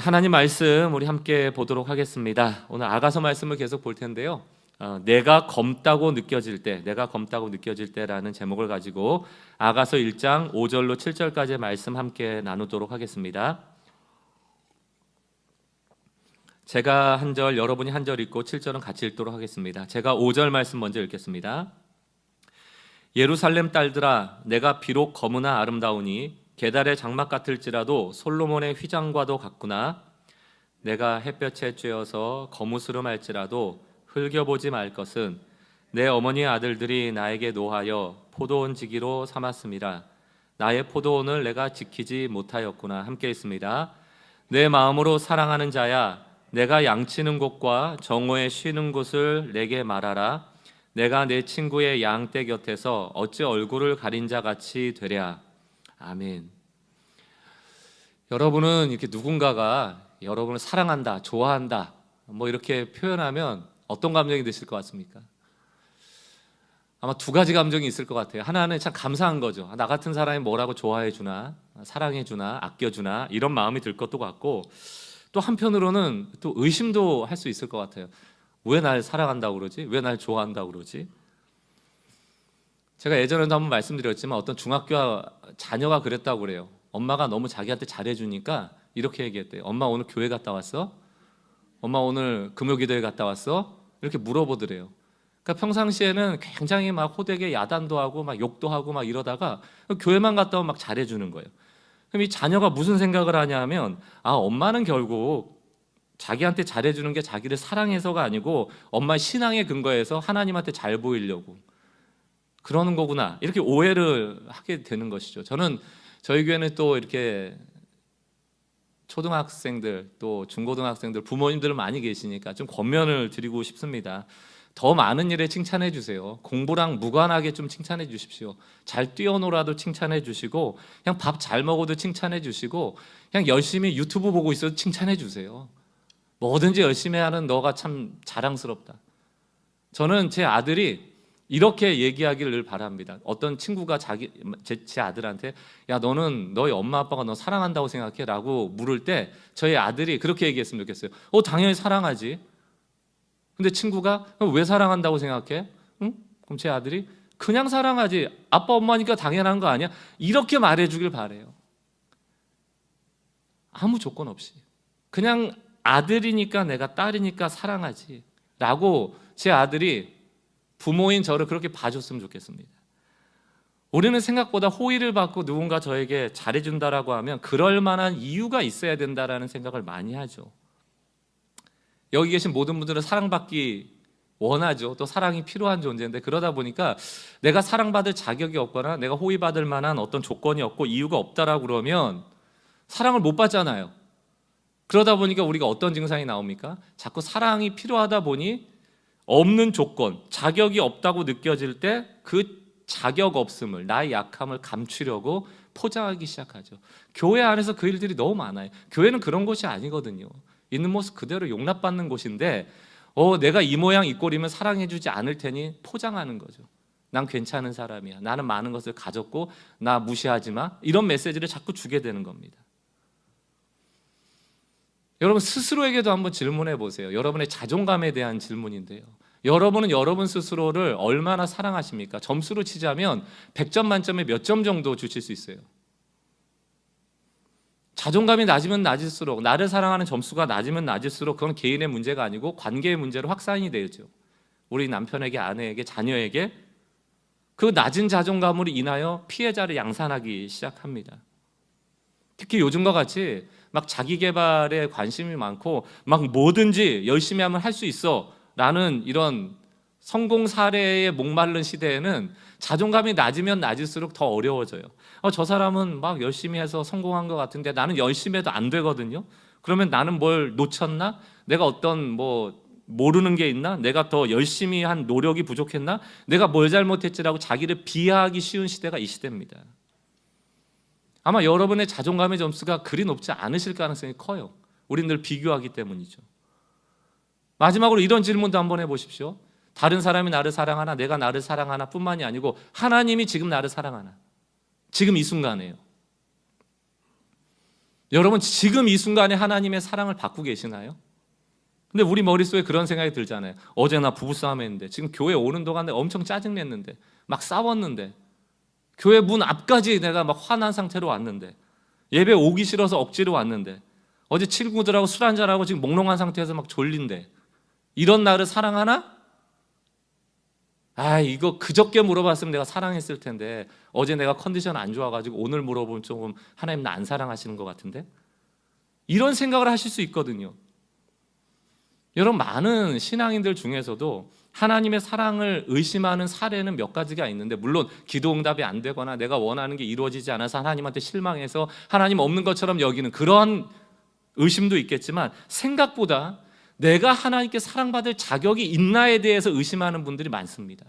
하나님 말씀 우리 함께 보도록 하겠습니다. 오늘 아가서 말씀을 계속 볼 텐데요. 내가 검다고 느껴질 때라는 제목을 가지고 아가서 1장 5절로 7절까지의 말씀 함께 나누도록 하겠습니다. 제가 한 절, 여러분이 한 절 읽고 7절은 같이 읽도록 하겠습니다. 제가 5절 말씀 먼저 읽겠습니다. 예루살렘 딸들아, 내가 비록 검으나 아름다우니 게달의 장막 같을지라도 솔로몬의 휘장과도 같구나. 내가 햇볕에 쬐어서 거무스름할지라도 흘겨보지 말 것은 내 어머니의 아들들이 나에게 노하여 포도원 지기로 삼았음이라. 나의 포도원을 내가 지키지 못하였구나. 함께 있습니다. 내 마음으로 사랑하는 자야, 내가 양치는 곳과 정오에 쉬는 곳을 내게 말하라. 내가 내 친구의 양떼 곁에서 어찌 얼굴을 가린 자 같이 되랴. 아멘. 여러분은 이렇게 누군가가 여러분을 사랑한다, 좋아한다, 이렇게 표현하면 어떤 감정이 드실 것 같습니까? 아마 두 가지 감정이 있을 것 같아요. 하나는 참 감사한 거죠. 나 같은 사람이 뭐라고 좋아해 주나, 사랑해 주나, 아껴 주나, 이런 마음이 들 것도 같고, 또 한편으로는 또 의심도 할 수 있을 것 같아요. 왜 날 사랑한다고 그러지? 왜 날 좋아한다고 그러지? 제가 예전에도 한번 말씀드렸지만 어떤 중학교 자녀가 그랬다고 그래요. 엄마가 너무 자기한테 잘해주니까 이렇게 얘기했대요. 엄마 오늘 교회 갔다 왔어? 엄마 오늘 금요기도회 갔다 왔어? 이렇게 물어보더래요. 그러니까 평상시에는 굉장히 막 호되게 야단도 하고 막 욕도 하고 막 이러다가 교회만 갔다 오면 막 잘해주는 거예요. 그럼 이 자녀가 무슨 생각을 하냐 하면, 엄마는 결국 자기한테 잘해주는 게 자기를 사랑해서가 아니고 엄마의 신앙에 근거해서 하나님한테 잘 보이려고 그러는 거구나, 이렇게 오해를 하게 되는 것이죠. 저는 저희 교회는 또 이렇게 초등학생들 또 중고등학생들 부모님들 많이 계시니까 좀 권면을 드리고 싶습니다. 더 많은 일에 칭찬해 주세요. 공부랑 무관하게 좀 칭찬해 주십시오. 잘 뛰어놀아도 칭찬해 주시고, 그냥 밥 잘 먹어도 칭찬해 주시고, 그냥 열심히 유튜브 보고 있어도 칭찬해 주세요. 뭐든지 열심히 하는 너가 참 자랑스럽다. 저는 제 아들이 이렇게 얘기하기를 늘 바랍니다. 어떤 친구가 제 아들한테 야, 너는 너희 엄마 아빠가 너 사랑한다고 생각해? 라고 물을 때 저희 아들이 그렇게 얘기했으면 좋겠어요. 당연히 사랑하지. 근데 친구가 왜 사랑한다고 생각해? 응? 그럼 제 아들이 그냥 사랑하지, 아빠 엄마니까 당연한 거 아니야? 이렇게 말해주길 바래요. 아무 조건 없이 그냥 아들이니까, 내가 딸이니까 사랑하지 라고 제 아들이 부모인 저를 그렇게 봐줬으면 좋겠습니다. 우리는 생각보다 호의를 받고 누군가 저에게 잘해준다라고 하면 그럴 만한 이유가 있어야 된다라는 생각을 많이 하죠. 여기 계신 모든 분들은 사랑받기 원하죠. 또 사랑이 필요한 존재인데, 그러다 보니까 내가 사랑받을 자격이 없거나 내가 호의받을 만한 어떤 조건이 없고 이유가 없다라고 그러면 사랑을 못 받잖아요. 그러다 보니까 우리가 어떤 증상이 나옵니까? 자꾸 사랑이 필요하다 보니 없는 조건, 자격이 없다고 느껴질 때 그 자격 없음을, 나의 약함을 감추려고 포장하기 시작하죠. 교회 안에서 그 일들이 너무 많아요. 교회는 그런 곳이 아니거든요. 있는 모습 그대로 용납받는 곳인데, 내가 이 모양 이 꼴이면 사랑해주지 않을 테니 포장하는 거죠. 난 괜찮은 사람이야, 나는 많은 것을 가졌고 나 무시하지 마, 이런 메시지를 자꾸 주게 되는 겁니다. 여러분 스스로에게도 한번 질문해 보세요. 여러분의 자존감에 대한 질문인데요. 여러분은 여러분 스스로를 얼마나 사랑하십니까? 점수로 치자면 100점 만점에 몇 점 정도 주실 수 있어요? 자존감이 낮으면 낮을수록, 나를 사랑하는 점수가 낮으면 낮을수록 그건 개인의 문제가 아니고 관계의 문제로 확산이 되죠. 우리 남편에게, 아내에게, 자녀에게 그 낮은 자존감으로 인하여 피해자를 양산하기 시작합니다. 특히 요즘과 같이 막 자기 개발에 관심이 많고 막 뭐든지 열심히 하면 할 수 있어 라는 이런 성공 사례에 목마른 시대에는 자존감이 낮으면 낮을수록 더 어려워져요. 저 사람은 막 열심히 해서 성공한 것 같은데 나는 열심히 해도 안 되거든요. 그러면 나는 뭘 놓쳤나? 내가 어떤 모르는 게 있나? 내가 더 열심히 한 노력이 부족했나? 내가 뭘 잘못했지라고 자기를 비하하기 쉬운 시대가 이 시대입니다. 아마 여러분의 자존감의 점수가 그리 높지 않으실 가능성이 커요. 우린 늘 비교하기 때문이죠. 마지막으로 이런 질문도 한번 해보십시오. 다른 사람이 나를 사랑하나, 내가 나를 사랑하나 뿐만이 아니고 하나님이 지금 나를 사랑하나? 지금 이 순간에요. 여러분 지금 이 순간에 하나님의 사랑을 받고 계시나요? 근데 우리 머릿속에 그런 생각이 들잖아요. 어제 나 부부싸움 했는데, 지금 교회 오는 동안 내가 엄청 짜증냈는데, 막 싸웠는데, 교회 문 앞까지 내가 막 화난 상태로 왔는데, 예배 오기 싫어서 억지로 왔는데, 어제 친구들하고 술 한잔하고 지금 몽롱한 상태에서 막 졸린데, 이런 나를 사랑하나? 이거 그저께 물어봤으면 내가 사랑했을 텐데, 어제 내가 컨디션 안 좋아가지고 오늘 물어보면 조금 하나님 나 안 사랑하시는 것 같은데? 이런 생각을 하실 수 있거든요. 여러분, 많은 신앙인들 중에서도 하나님의 사랑을 의심하는 사례는 몇 가지가 있는데, 물론 기도 응답이 안 되거나 내가 원하는 게 이루어지지 않아서 하나님한테 실망해서 하나님 없는 것처럼 여기는 그런 의심도 있겠지만, 생각보다 내가 하나님께 사랑받을 자격이 있나에 대해서 의심하는 분들이 많습니다.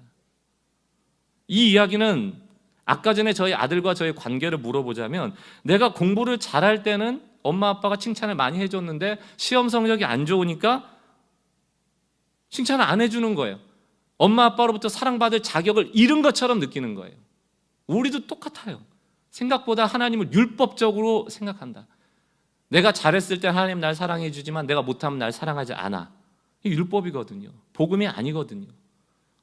이 이야기는 아까 전에 저희 아들과 저의 관계를 물어보자면, 내가 공부를 잘할 때는 엄마 아빠가 칭찬을 많이 해줬는데 시험 성적이 안 좋으니까 칭찬을 안 해주는 거예요. 엄마 아빠로부터 사랑받을 자격을 잃은 것처럼 느끼는 거예요. 우리도 똑같아요. 생각보다 하나님을 율법적으로 생각한다. 내가 잘했을 때 하나님 날 사랑해 주지만 내가 못하면 날 사랑하지 않아. 이게 율법이거든요. 복음이 아니거든요.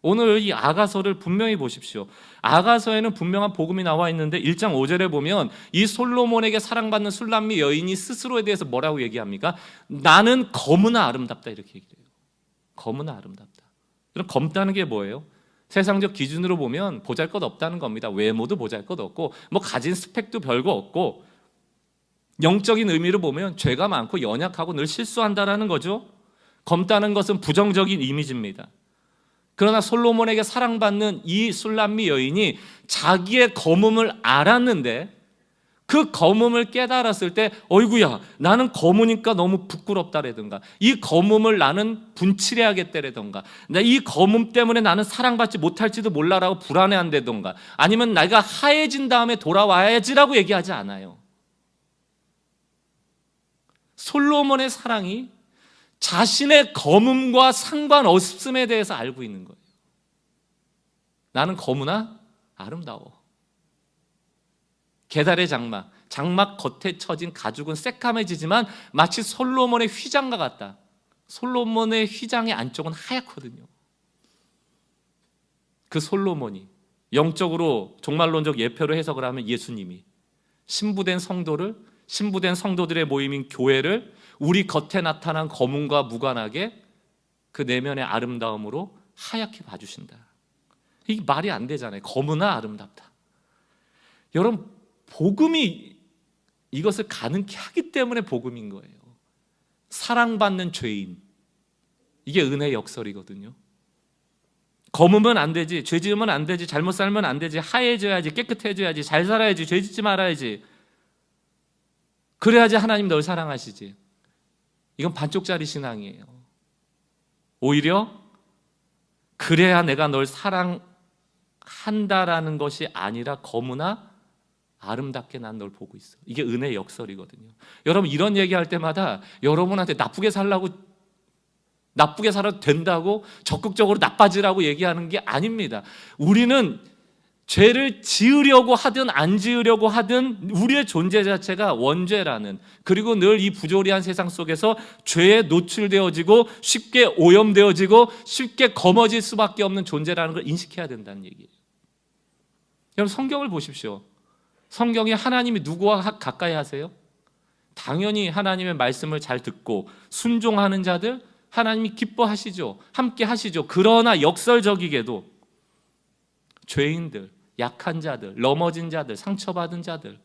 오늘 이 아가서를 분명히 보십시오. 아가서에는 분명한 복음이 나와 있는데 1장 5절에 보면 이 솔로몬에게 사랑받는 술람미 여인이 스스로에 대해서 뭐라고 얘기합니까? 나는 검으나 아름답다, 이렇게 얘기해요. 검으나 아름답다. 그럼 검다는 게 뭐예요? 세상적 기준으로 보면 보잘것없다는 겁니다. 외모도 보잘것없고 뭐 가진 스펙도 별거 없고, 영적인 의미로 보면 죄가 많고 연약하고 늘 실수한다라는 거죠. 검다는 것은 부정적인 이미지입니다. 그러나 솔로몬에게 사랑받는 이 술람미 여인이 자기의 검음을 알았는데, 그 검음을 깨달았을 때 어이구야, 나는 검으니까 너무 부끄럽다라든가, 이 검음을 나는 분칠해야겠다라든가, 이 검음 때문에 나는 사랑받지 못할지도 몰라라고 불안해한다든가, 아니면 내가 하얘진 다음에 돌아와야지라고 얘기하지 않아요. 솔로몬의 사랑이 자신의 검음과 상관없음에 대해서 알고 있는 거예요. 나는 검으나 아름다워. 게달의 장막 겉에 쳐진 가죽은 새까매지지만 마치 솔로몬의 휘장과 같다. 솔로몬의 휘장의 안쪽은 하얗거든요. 그 솔로몬이 영적으로 종말론적 예표로 해석을 하면 예수님이 신부된 성도들의 모임인 교회를 우리 겉에 나타난 검음과 무관하게 그 내면의 아름다움으로 하얗게 봐주신다. 이게 말이 안 되잖아요. 검으나 아름답다. 여러분, 복음이 이것을 가능케 하기 때문에 복음인 거예요. 사랑받는 죄인, 이게 은혜의 역설이거든요. 검으면 안 되지, 죄 지으면 안 되지, 잘못 살면 안 되지, 하얘져야지, 깨끗해져야지, 잘 살아야지, 죄 짓지 말아야지, 그래야지 하나님 널 사랑하시지. 이건 반쪽짜리 신앙이에요. 오히려 그래야 내가 널 사랑한다라는 것이 아니라 검으나 아름답게 난 널 보고 있어. 이게 은혜의 역설이거든요. 여러분, 이런 얘기할 때마다 여러분한테 나쁘게 살아도 된다고 적극적으로 나빠지라고 얘기하는 게 아닙니다. 우리는 죄를 지으려고 하든 안 지으려고 하든 우리의 존재 자체가 원죄라는, 그리고 늘 이 부조리한 세상 속에서 죄에 노출되어지고 쉽게 오염되어지고 쉽게 검어질 수밖에 없는 존재라는 걸 인식해야 된다는 얘기예요. 여러분, 성경을 보십시오. 성경에 하나님이 누구와 가까이 하세요? 당연히 하나님의 말씀을 잘 듣고 순종하는 자들 하나님이 기뻐하시죠. 함께 하시죠. 그러나 역설적이게도 죄인들, 약한 자들, 넘어진 자들, 상처받은 자들,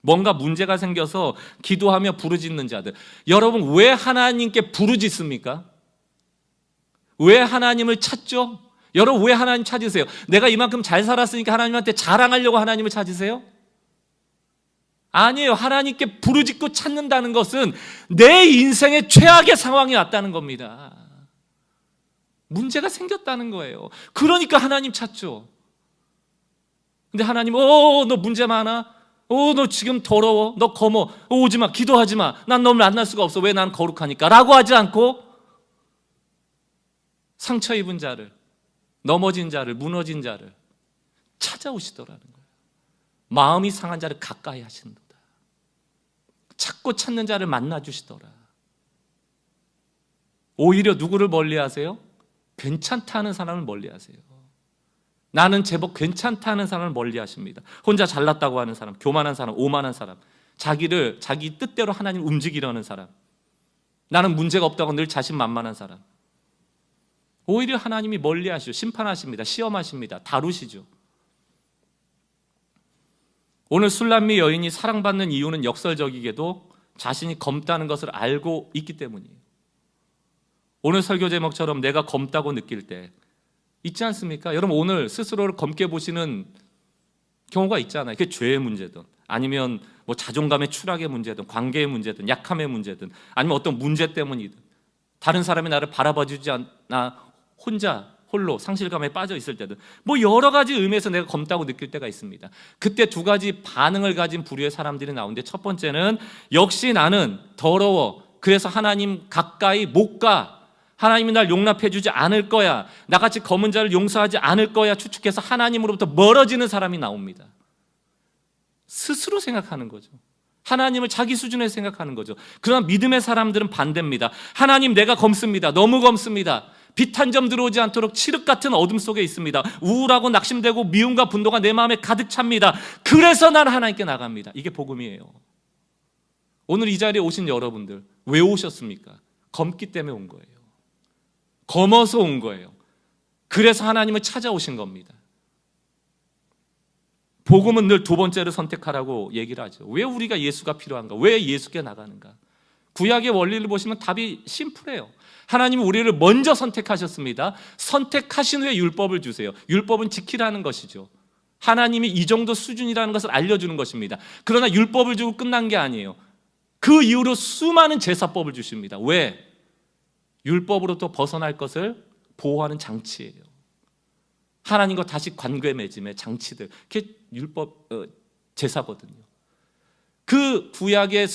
뭔가 문제가 생겨서 기도하며 부르짖는 자들, 여러분, 왜 하나님께 부르짖습니까? 왜 하나님을 찾죠? 여러분, 왜 하나님 찾으세요? 내가 이만큼 잘 살았으니까 하나님한테 자랑하려고 하나님을 찾으세요? 아니에요. 하나님께 부르짖고 찾는다는 것은 내 인생의 최악의 상황이 왔다는 겁니다. 문제가 생겼다는 거예요. 그러니까 하나님 찾죠. 근데 하나님, 너 문제 많아? 너 지금 더러워? 너 검어? 오지 마, 기도하지 마. 난 널 만날 수가 없어. 왜? 난 거룩하니까. 라고 하지 않고 상처 입은 자를, 넘어진 자를, 무너진 자를 찾아오시더라는 거예요. 마음이 상한 자를 가까이 하신도다. 찾고 찾는 자를 만나 주시더라. 오히려 누구를 멀리하세요? 괜찮다 하는 사람을 멀리하세요. 나는 제법 괜찮다 하는 사람을 멀리하십니다. 혼자 잘났다고 하는 사람, 교만한 사람, 오만한 사람, 자기를 자기 뜻대로 하나님 움직이려는 사람, 나는 문제가 없다고 늘 자신만만한 사람, 오히려 하나님이 멀리하시죠. 심판하십니다. 시험하십니다. 다루시죠. 오늘 술람미 여인이 사랑받는 이유는 역설적이게도 자신이 검다는 것을 알고 있기 때문이에요. 오늘 설교 제목처럼 내가 검다고 느낄 때 있지 않습니까? 여러분 오늘 스스로를 검게 보시는 경우가 있잖아요. 그게 죄의 문제든 아니면 뭐 자존감의 추락의 문제든 관계의 문제든 약함의 문제든 아니면 어떤 문제 때문이든 다른 사람이 나를 바라봐 주지 않나 홀로 상실감에 빠져 있을 때든 뭐 여러 가지 의미에서 내가 검다고 느낄 때가 있습니다. 그때 두 가지 반응을 가진 부류의 사람들이 나오는데 첫 번째는 역시 나는 더러워. 그래서 하나님 가까이 못 가. 하나님이 날 용납해 주지 않을 거야. 나같이 검은 자를 용서하지 않을 거야. 추측해서 하나님으로부터 멀어지는 사람이 나옵니다. 스스로 생각하는 거죠. 하나님을 자기 수준에 생각하는 거죠. 그러나 믿음의 사람들은 반대입니다. 하나님 내가 검습니다. 너무 검습니다. 빛 한 점 들어오지 않도록 칠흑 같은 어둠 속에 있습니다. 우울하고 낙심되고 미움과 분노가 내 마음에 가득 찹니다. 그래서 난 하나님께 나갑니다. 이게 복음이에요. 오늘 이 자리에 오신 여러분들 왜 오셨습니까? 검기 때문에 온 거예요. 검어서 온 거예요. 그래서 하나님을 찾아오신 겁니다. 복음은 늘 두 번째를 선택하라고 얘기를 하죠. 왜 우리가 예수가 필요한가? 왜 예수께 나가는가? 구약의 원리를 보시면 답이 심플해요. 하나님은 우리를 먼저 선택하셨습니다. 선택하신 후에 율법을 주세요. 율법은 지키라는 것이죠. 하나님이 이 정도 수준이라는 것을 알려주는 것입니다. 그러나 율법을 주고 끝난 게 아니에요. 그 이후로 수많은 제사법을 주십니다. 왜? 율법으로부터 벗어날 것을 보호하는 장치예요. 하나님과 다시 관계 맺음의 장치들, 그게 율법 제사거든요. 그 구약에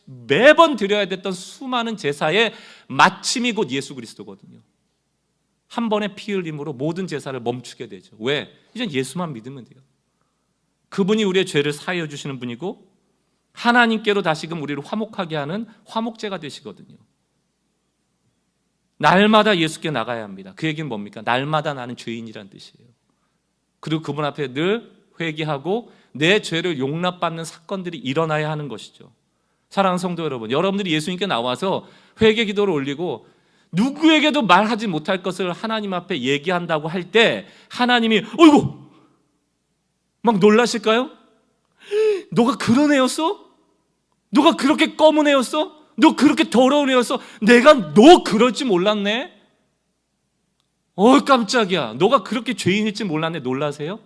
매번 드려야 됐던 수많은 제사의 마침이 곧 예수 그리스도거든요. 한 번의 피 흘림으로 모든 제사를 멈추게 되죠. 왜? 이젠 예수만 믿으면 돼요. 그분이 우리의 죄를 사하여 주시는 분이고 하나님께로 다시금 우리를 화목하게 하는 화목제가 되시거든요. 날마다 예수께 나가야 합니다. 그 얘기는 뭡니까? 날마다 나는 죄인이란 뜻이에요. 그리고 그분 앞에 늘 회개하고 내 죄를 용납받는 사건들이 일어나야 하는 것이죠. 사랑하는 성도 여러분, 여러분들이 예수님께 나와서 회개 기도를 올리고 누구에게도 말하지 못할 것을 하나님 앞에 얘기한다고 할 때 하나님이 어이구 막 놀라실까요? 너가 그런 애였어? 너가 그렇게 검은 애였어? 너 그렇게 더러운 애였어? 내가 너 그럴 줄 몰랐네? 깜짝이야. 너가 그렇게 죄인일 줄 몰랐네. 놀라세요?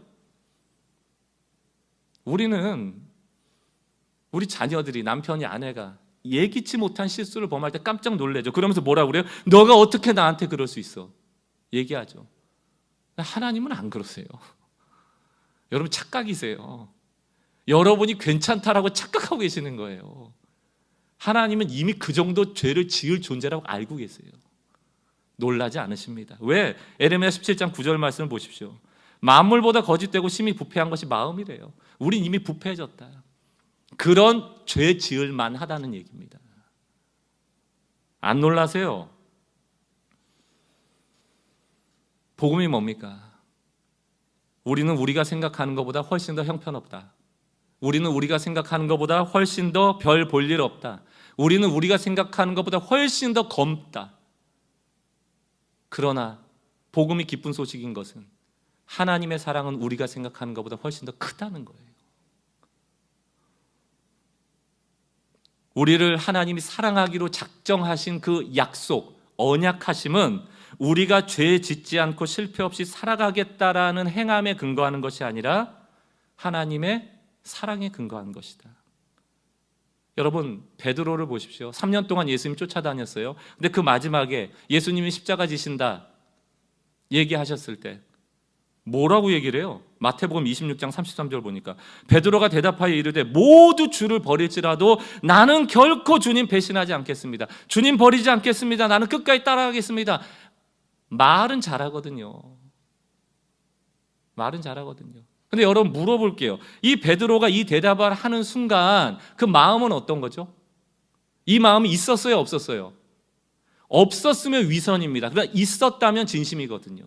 우리 자녀들이 남편이 아내가 예기치 못한 실수를 범할 때 깜짝 놀래죠. 그러면서 뭐라고 그래요? 너가 어떻게 나한테 그럴 수 있어? 얘기하죠. 하나님은 안 그러세요. 여러분 착각이세요. 여러분이 괜찮다라고 착각하고 계시는 거예요. 하나님은 이미 그 정도 죄를 지을 존재라고 알고 계세요. 놀라지 않으십니다. 왜? 에레미야 17장 9절 말씀을 보십시오. 만물보다 거짓되고 심히 부패한 것이 마음이래요. 우린 이미 부패해졌다. 그런 죄 지을 만하다는 얘기입니다. 안 놀라세요? 복음이 뭡니까? 우리는 우리가 생각하는 것보다 훨씬 더 형편없다. 우리는 우리가 생각하는 것보다 훨씬 더 별 볼 일 없다. 우리는 우리가 생각하는 것보다 훨씬 더 검다. 그러나 복음이 기쁜 소식인 것은 하나님의 사랑은 우리가 생각하는 것보다 훨씬 더 크다는 거예요. 우리를 하나님이 사랑하기로 작정하신 그 약속, 언약하심은 우리가 죄 짓지 않고 실패 없이 살아가겠다라는 행함에 근거하는 것이 아니라 하나님의 사랑에 근거한 것이다. 여러분 베드로를 보십시오. 3년 동안 예수님 쫓아다녔어요. 근데 그 마지막에 예수님이 십자가 지신다 얘기하셨을 때 뭐라고 얘기를 해요? 마태복음 26장 33절 보니까 베드로가 대답하여 이르되 모두 주를 버릴지라도 나는 결코 주님 배신하지 않겠습니다. 주님 버리지 않겠습니다. 나는 끝까지 따라가겠습니다. 말은 잘하거든요. 말은 잘하거든요. 근데 여러분 물어볼게요. 이 베드로가 이 대답을 하는 순간 그 마음은 어떤 거죠? 이 마음이 있었어요, 없었어요? 없었으면 위선입니다. 그러나 있었다면 진심이거든요.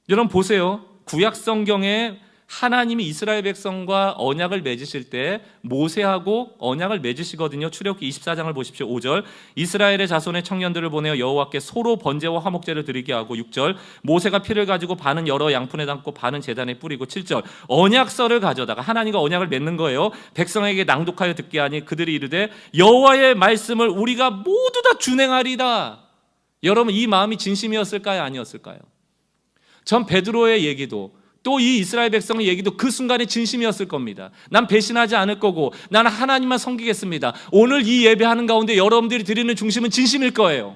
여러분 보세요. 구약 성경에 하나님이 이스라엘 백성과 언약을 맺으실 때 모세하고 언약을 맺으시거든요. 출애굽기 24장을 보십시오. 5절 이스라엘의 자손의 청년들을 보내어 여호와께 소로 번제와 화목제를 드리게 하고 6절 모세가 피를 가지고 반은 여러 양푼에 담고 반은 제단에 뿌리고 7절 언약서를 가져다가 하나님과 언약을 맺는 거예요. 백성에게 낭독하여 듣게 하니 그들이 이르되 여호와의 말씀을 우리가 모두 다 준행하리다. 여러분 이 마음이 진심이었을까요? 아니었을까요? 전 베드로의 얘기도 또 이 이스라엘 백성의 얘기도 그 순간에 진심이었을 겁니다. 난 배신하지 않을 거고 나는 하나님만 섬기겠습니다. 오늘 이 예배하는 가운데 여러분들이 드리는 중심은 진심일 거예요.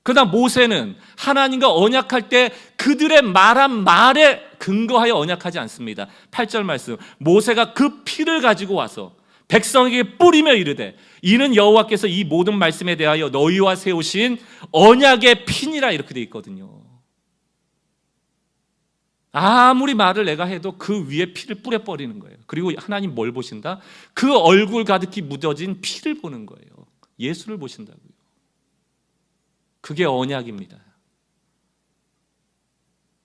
그러나 모세는 하나님과 언약할 때 그들의 말한 말에 근거하여 언약하지 않습니다. 8절 말씀 모세가 그 피를 가지고 와서 백성에게 뿌리며 이르되 이는 여호와께서 이 모든 말씀에 대하여 너희와 세우신 언약의 피니라 이렇게 돼 있거든요. 아무리 말을 내가 해도 그 위에 피를 뿌려버리는 거예요. 그리고 하나님 뭘 보신다? 그 얼굴 가득히 묻어진 피를 보는 거예요. 예수를 보신다고요. 그게 언약입니다.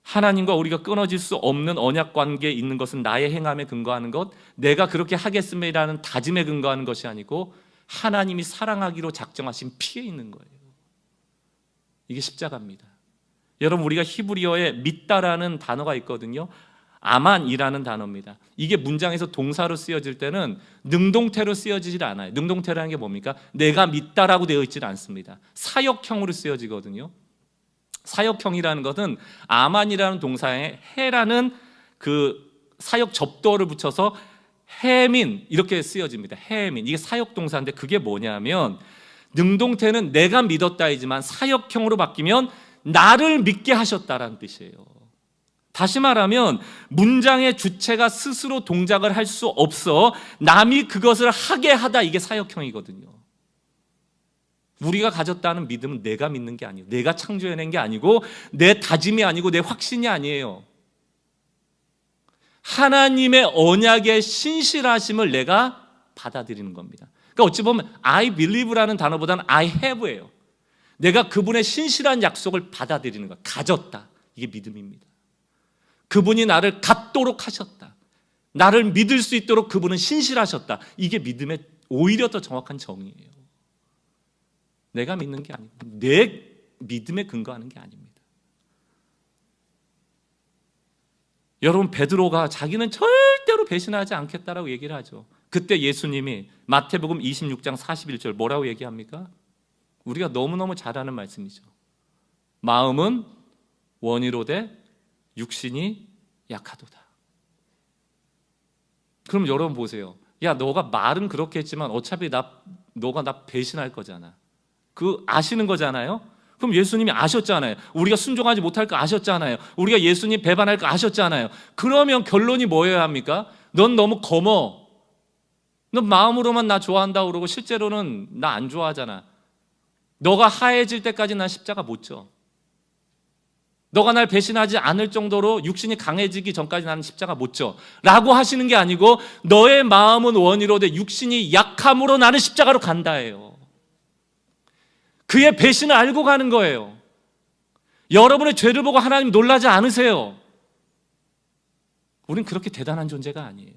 하나님과 우리가 끊어질 수 없는 언약 관계에 있는 것은 나의 행함에 근거하는 것, 내가 그렇게 하겠습니다라는 다짐에 근거하는 것이 아니고 하나님이 사랑하기로 작정하신 피에 있는 거예요. 이게 십자가입니다. 여러분 우리가 히브리어에 믿다라는 단어가 있거든요. 아만이라는 단어입니다. 이게 문장에서 동사로 쓰여질 때는 능동태로 쓰여지질 않아요. 능동태라는 게 뭡니까? 내가 믿다라고 되어 있지는 않습니다. 사역형으로 쓰여지거든요. 사역형이라는 것은 아만이라는 동사에 해라는 그 사역 접두어를 붙여서 해민 이렇게 쓰여집니다. 해민 이게 사역 동사인데 그게 뭐냐면 능동태는 내가 믿었다이지만 사역형으로 바뀌면 나를 믿게 하셨다라는 뜻이에요. 다시 말하면 문장의 주체가 스스로 동작을 할 수 없어 남이 그것을 하게 하다 이게 사역형이거든요. 우리가 가졌다는 믿음은 내가 믿는 게 아니에요. 내가 창조해낸 게 아니고 내 다짐이 아니고 내 확신이 아니에요. 하나님의 언약의 신실하심을 내가 받아들이는 겁니다. 그러니까 어찌 보면 I believe라는 단어보다는 I have예요. 내가 그분의 신실한 약속을 받아들이는 것, 가졌다. 이게 믿음입니다. 그분이 나를 갖도록 하셨다. 나를 믿을 수 있도록 그분은 신실하셨다. 이게 믿음의 오히려 더 정확한 정의예요. 내가 믿는 게 아니고 내 믿음에 근거하는 게 아닙니다. 여러분 베드로가 자기는 절대로 배신하지 않겠다라고 얘기를 하죠. 그때 예수님이 마태복음 26장 41절 뭐라고 얘기합니까? 우리가 너무너무 잘 아는 말씀이죠. 마음은 원이로되 육신이 약하도다. 그럼 여러분 보세요. 야 너가 말은 그렇게 했지만 어차피 너가 나 배신할 거잖아. 그 아시는 거잖아요. 그럼 예수님이 아셨잖아요. 우리가 순종하지 못할 거 아셨잖아요. 우리가 예수님 배반할 거 아셨잖아요. 그러면 결론이 뭐여야 합니까? 넌 너무 검어. 넌 마음으로만 나 좋아한다고 그러고 실제로는 나 안 좋아하잖아. 너가 하얘질 때까지 난 십자가 못 져. 너가 날 배신하지 않을 정도로 육신이 강해지기 전까지 나는 십자가 못 져. 라고 하시는 게 아니고 너의 마음은 원이로되 육신이 약함으로 나는 십자가로 간다예요. 그의 배신을 알고 가는 거예요. 여러분의 죄를 보고 하나님 놀라지 않으세요. 우린 그렇게 대단한 존재가 아니에요.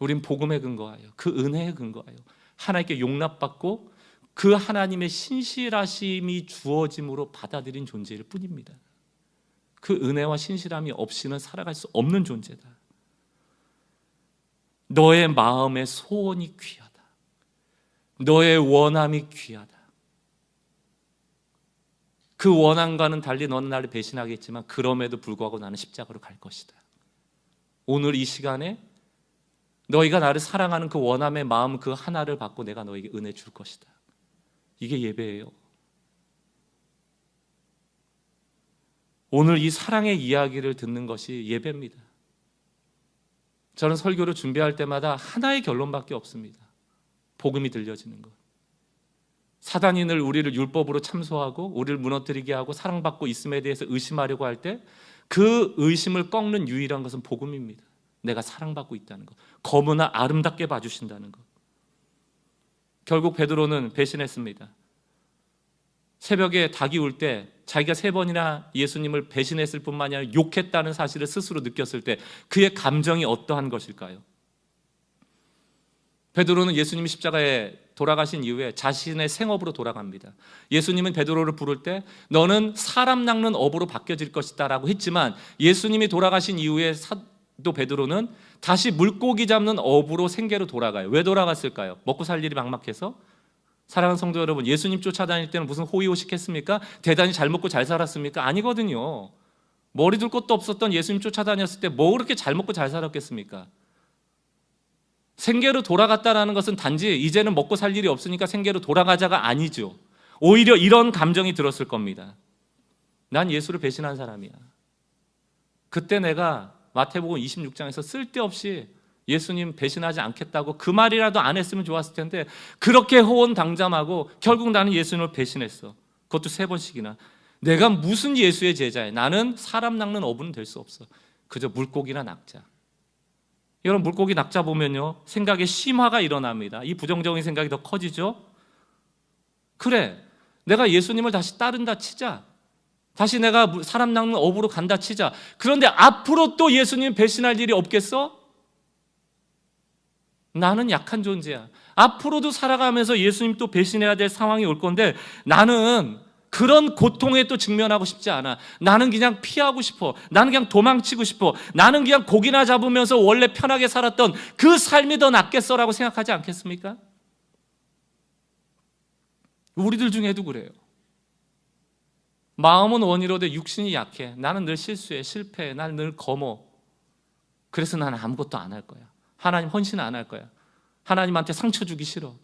우린 복음에 근거하여 그 은혜에 근거하여 하나님께 용납받고 그 하나님의 신실하심이 주어짐으로 받아들인 존재일 뿐입니다. 그 은혜와 신실함이 없이는 살아갈 수 없는 존재다. 너의 마음의 소원이 귀하다. 너의 원함이 귀하다. 그 원함과는 달리 너는 나를 배신하겠지만 그럼에도 불구하고 나는 십자가로 갈 것이다. 오늘 이 시간에 너희가 나를 사랑하는 그 원함의 마음 그 하나를 받고 내가 너에게 은혜 줄 것이다. 이게 예배예요. 오늘 이 사랑의 이야기를 듣는 것이 예배입니다. 저는 설교를 준비할 때마다 하나의 결론밖에 없습니다. 복음이 들려지는 것. 사단이 늘 우리를 율법으로 참소하고 우리를 무너뜨리게 하고 사랑받고 있음에 대해서 의심하려고 할 때 그 의심을 꺾는 유일한 것은 복음입니다. 내가 사랑받고 있다는 것, 거무나 아름답게 봐주신다는 것. 결국 베드로는 배신했습니다. 새벽에 닭이 울 때 자기가 3번이나 예수님을 배신했을 뿐만 아니라 욕했다는 사실을 스스로 느꼈을 때 그의 감정이 어떠한 것일까요? 베드로는 예수님이 십자가에 돌아가신 이후에 자신의 생업으로 돌아갑니다. 예수님은 베드로를 부를 때 너는 사람 낚는 업으로 바뀌어질 것이다 라고 했지만, 예수님이 돌아가신 이후에 또 베드로는 다시 물고기 잡는 업으로 생계로 돌아가요. 왜 돌아갔을까요? 먹고 살 일이 막막해서? 사랑하는 성도 여러분, 예수님 쫓아다닐 때는 무슨 호의호식했습니까? 대단히 잘 먹고 잘 살았습니까? 아니거든요. 머리 둘 곳도 없었던 예수님 쫓아다녔을 때 뭐 그렇게 잘 먹고 잘 살았겠습니까? 생계로 돌아갔다라는 것은 단지 이제는 먹고 살 일이 없으니까 생계로 돌아가자가 아니죠. 오히려 이런 감정이 들었을 겁니다. 난 예수를 배신한 사람이야. 그때 내가 마태복음 26장에서 쓸데없이 예수님 배신하지 않겠다고 그 말이라도 안 했으면 좋았을 텐데, 그렇게 호언당담하고 결국 나는 예수님을 배신했어. 그것도 3번씩이나. 내가 무슨 예수의 제자야. 나는 사람 낚는 어부는 될 수 없어. 그저 물고기나 낚자. 여러분, 물고기 낚자 보면요, 생각에 심화가 일어납니다. 이 부정적인 생각이 더 커지죠. 그래, 내가 예수님을 다시 따른다 치자. 다시 내가 사람 낚는 어부로 간다 치자. 그런데 앞으로 또 예수님 배신할 일이 없겠어? 나는 약한 존재야. 앞으로도 살아가면서 예수님 또 배신해야 될 상황이 올 건데, 나는 그런 고통에 또 직면하고 싶지 않아. 나는 그냥 피하고 싶어. 나는 그냥 도망치고 싶어. 나는 그냥 고기나 잡으면서 원래 편하게 살았던 그 삶이 더 낫겠어라고 생각하지 않겠습니까? 우리들 중에도 그래요. 마음은 원이로되 육신이 약해. 나는 늘 실수해, 실패해. 나는 늘 거머. 그래서 나는 아무것도 안 할 거야. 하나님 헌신 안 할 거야. 하나님한테 상처 주기 싫어.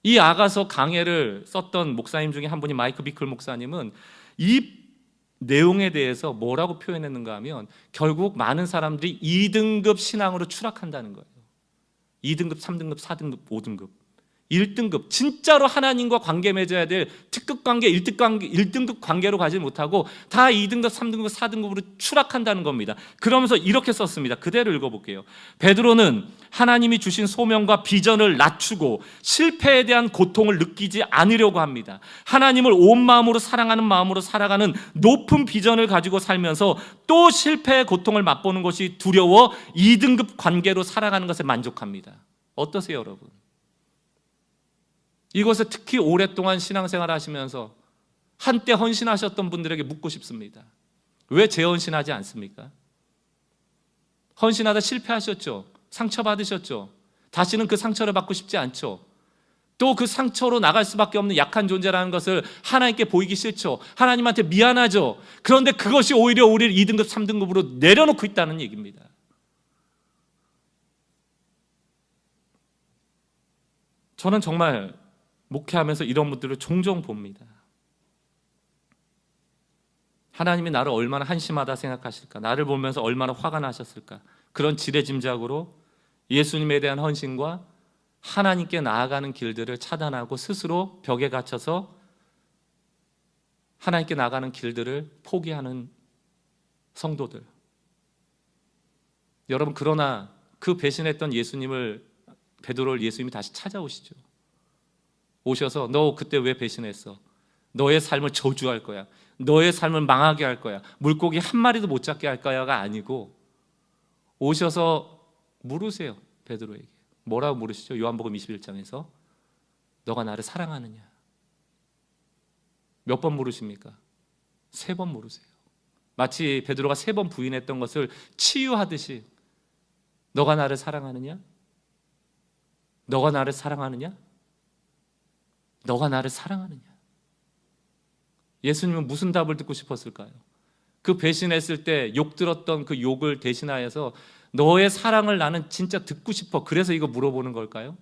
이 아가서 강해를 썼던 목사님 중에 한 분이 마이크 비클 목사님은 이 내용에 대해서 뭐라고 표현했는가 하면, 결국 많은 사람들이 2등급 신앙으로 추락한다는 거예요. 2등급, 3등급, 4등급, 5등급. 1등급, 진짜로 하나님과 관계 맺어야 될 특급 관계, 1등급 관계로 가지 못하고 다 2등급, 3등급, 4등급으로 추락한다는 겁니다. 그러면서 이렇게 썼습니다. 그대로 읽어볼게요. 베드로는 하나님이 주신 소명과 비전을 낮추고 실패에 대한 고통을 느끼지 않으려고 합니다. 하나님을 온 마음으로 사랑하는 마음으로 살아가는 높은 비전을 가지고 살면서 또 실패의 고통을 맛보는 것이 두려워 2등급 관계로 살아가는 것에 만족합니다. 어떠세요, 여러분? 이것을 특히 오랫동안 신앙생활 하시면서 한때 헌신하셨던 분들에게 묻고 싶습니다. 왜 재헌신하지 않습니까? 헌신하다 실패하셨죠? 상처받으셨죠? 다시는 그 상처를 받고 싶지 않죠? 또 그 상처로 나갈 수밖에 없는 약한 존재라는 것을 하나님께 보이기 싫죠? 하나님한테 미안하죠? 그런데 그것이 오히려 우리를 2등급, 3등급으로 내려놓고 있다는 얘기입니다. 저는 정말 목회하면서 이런 분들을 종종 봅니다. 하나님이 나를 얼마나 한심하다 생각하실까? 나를 보면서 얼마나 화가 나셨을까? 그런 지레짐작으로 예수님에 대한 헌신과 하나님께 나아가는 길들을 차단하고 스스로 벽에 갇혀서 하나님께 나아가는 길들을 포기하는 성도들. 여러분, 그러나 그 배신했던 베드로를 예수님이 다시 찾아오시죠. 오셔서 너 그때 왜 배신했어? 너의 삶을 저주할 거야. 너의 삶을 망하게 할 거야. 물고기 한 마리도 못 잡게 할 거야가 아니고, 오셔서 물으세요. 베드로에게. 뭐라고 물으시죠? 요한복음 21장에서 너가 나를 사랑하느냐? 몇 번 물으십니까? 3번 물으세요. 마치 베드로가 3번 부인했던 것을 치유하듯이, 너가 나를 사랑하느냐? 너가 나를 사랑하느냐? 너가 나를 사랑하느냐? 예수님은 무슨 답을 듣고 싶었을까요? 그 배신했을 때 욕 들었던 그 욕을 대신하여서 너의 사랑을 나는 진짜 듣고 싶어. 그래서 이거 물어보는 걸까요?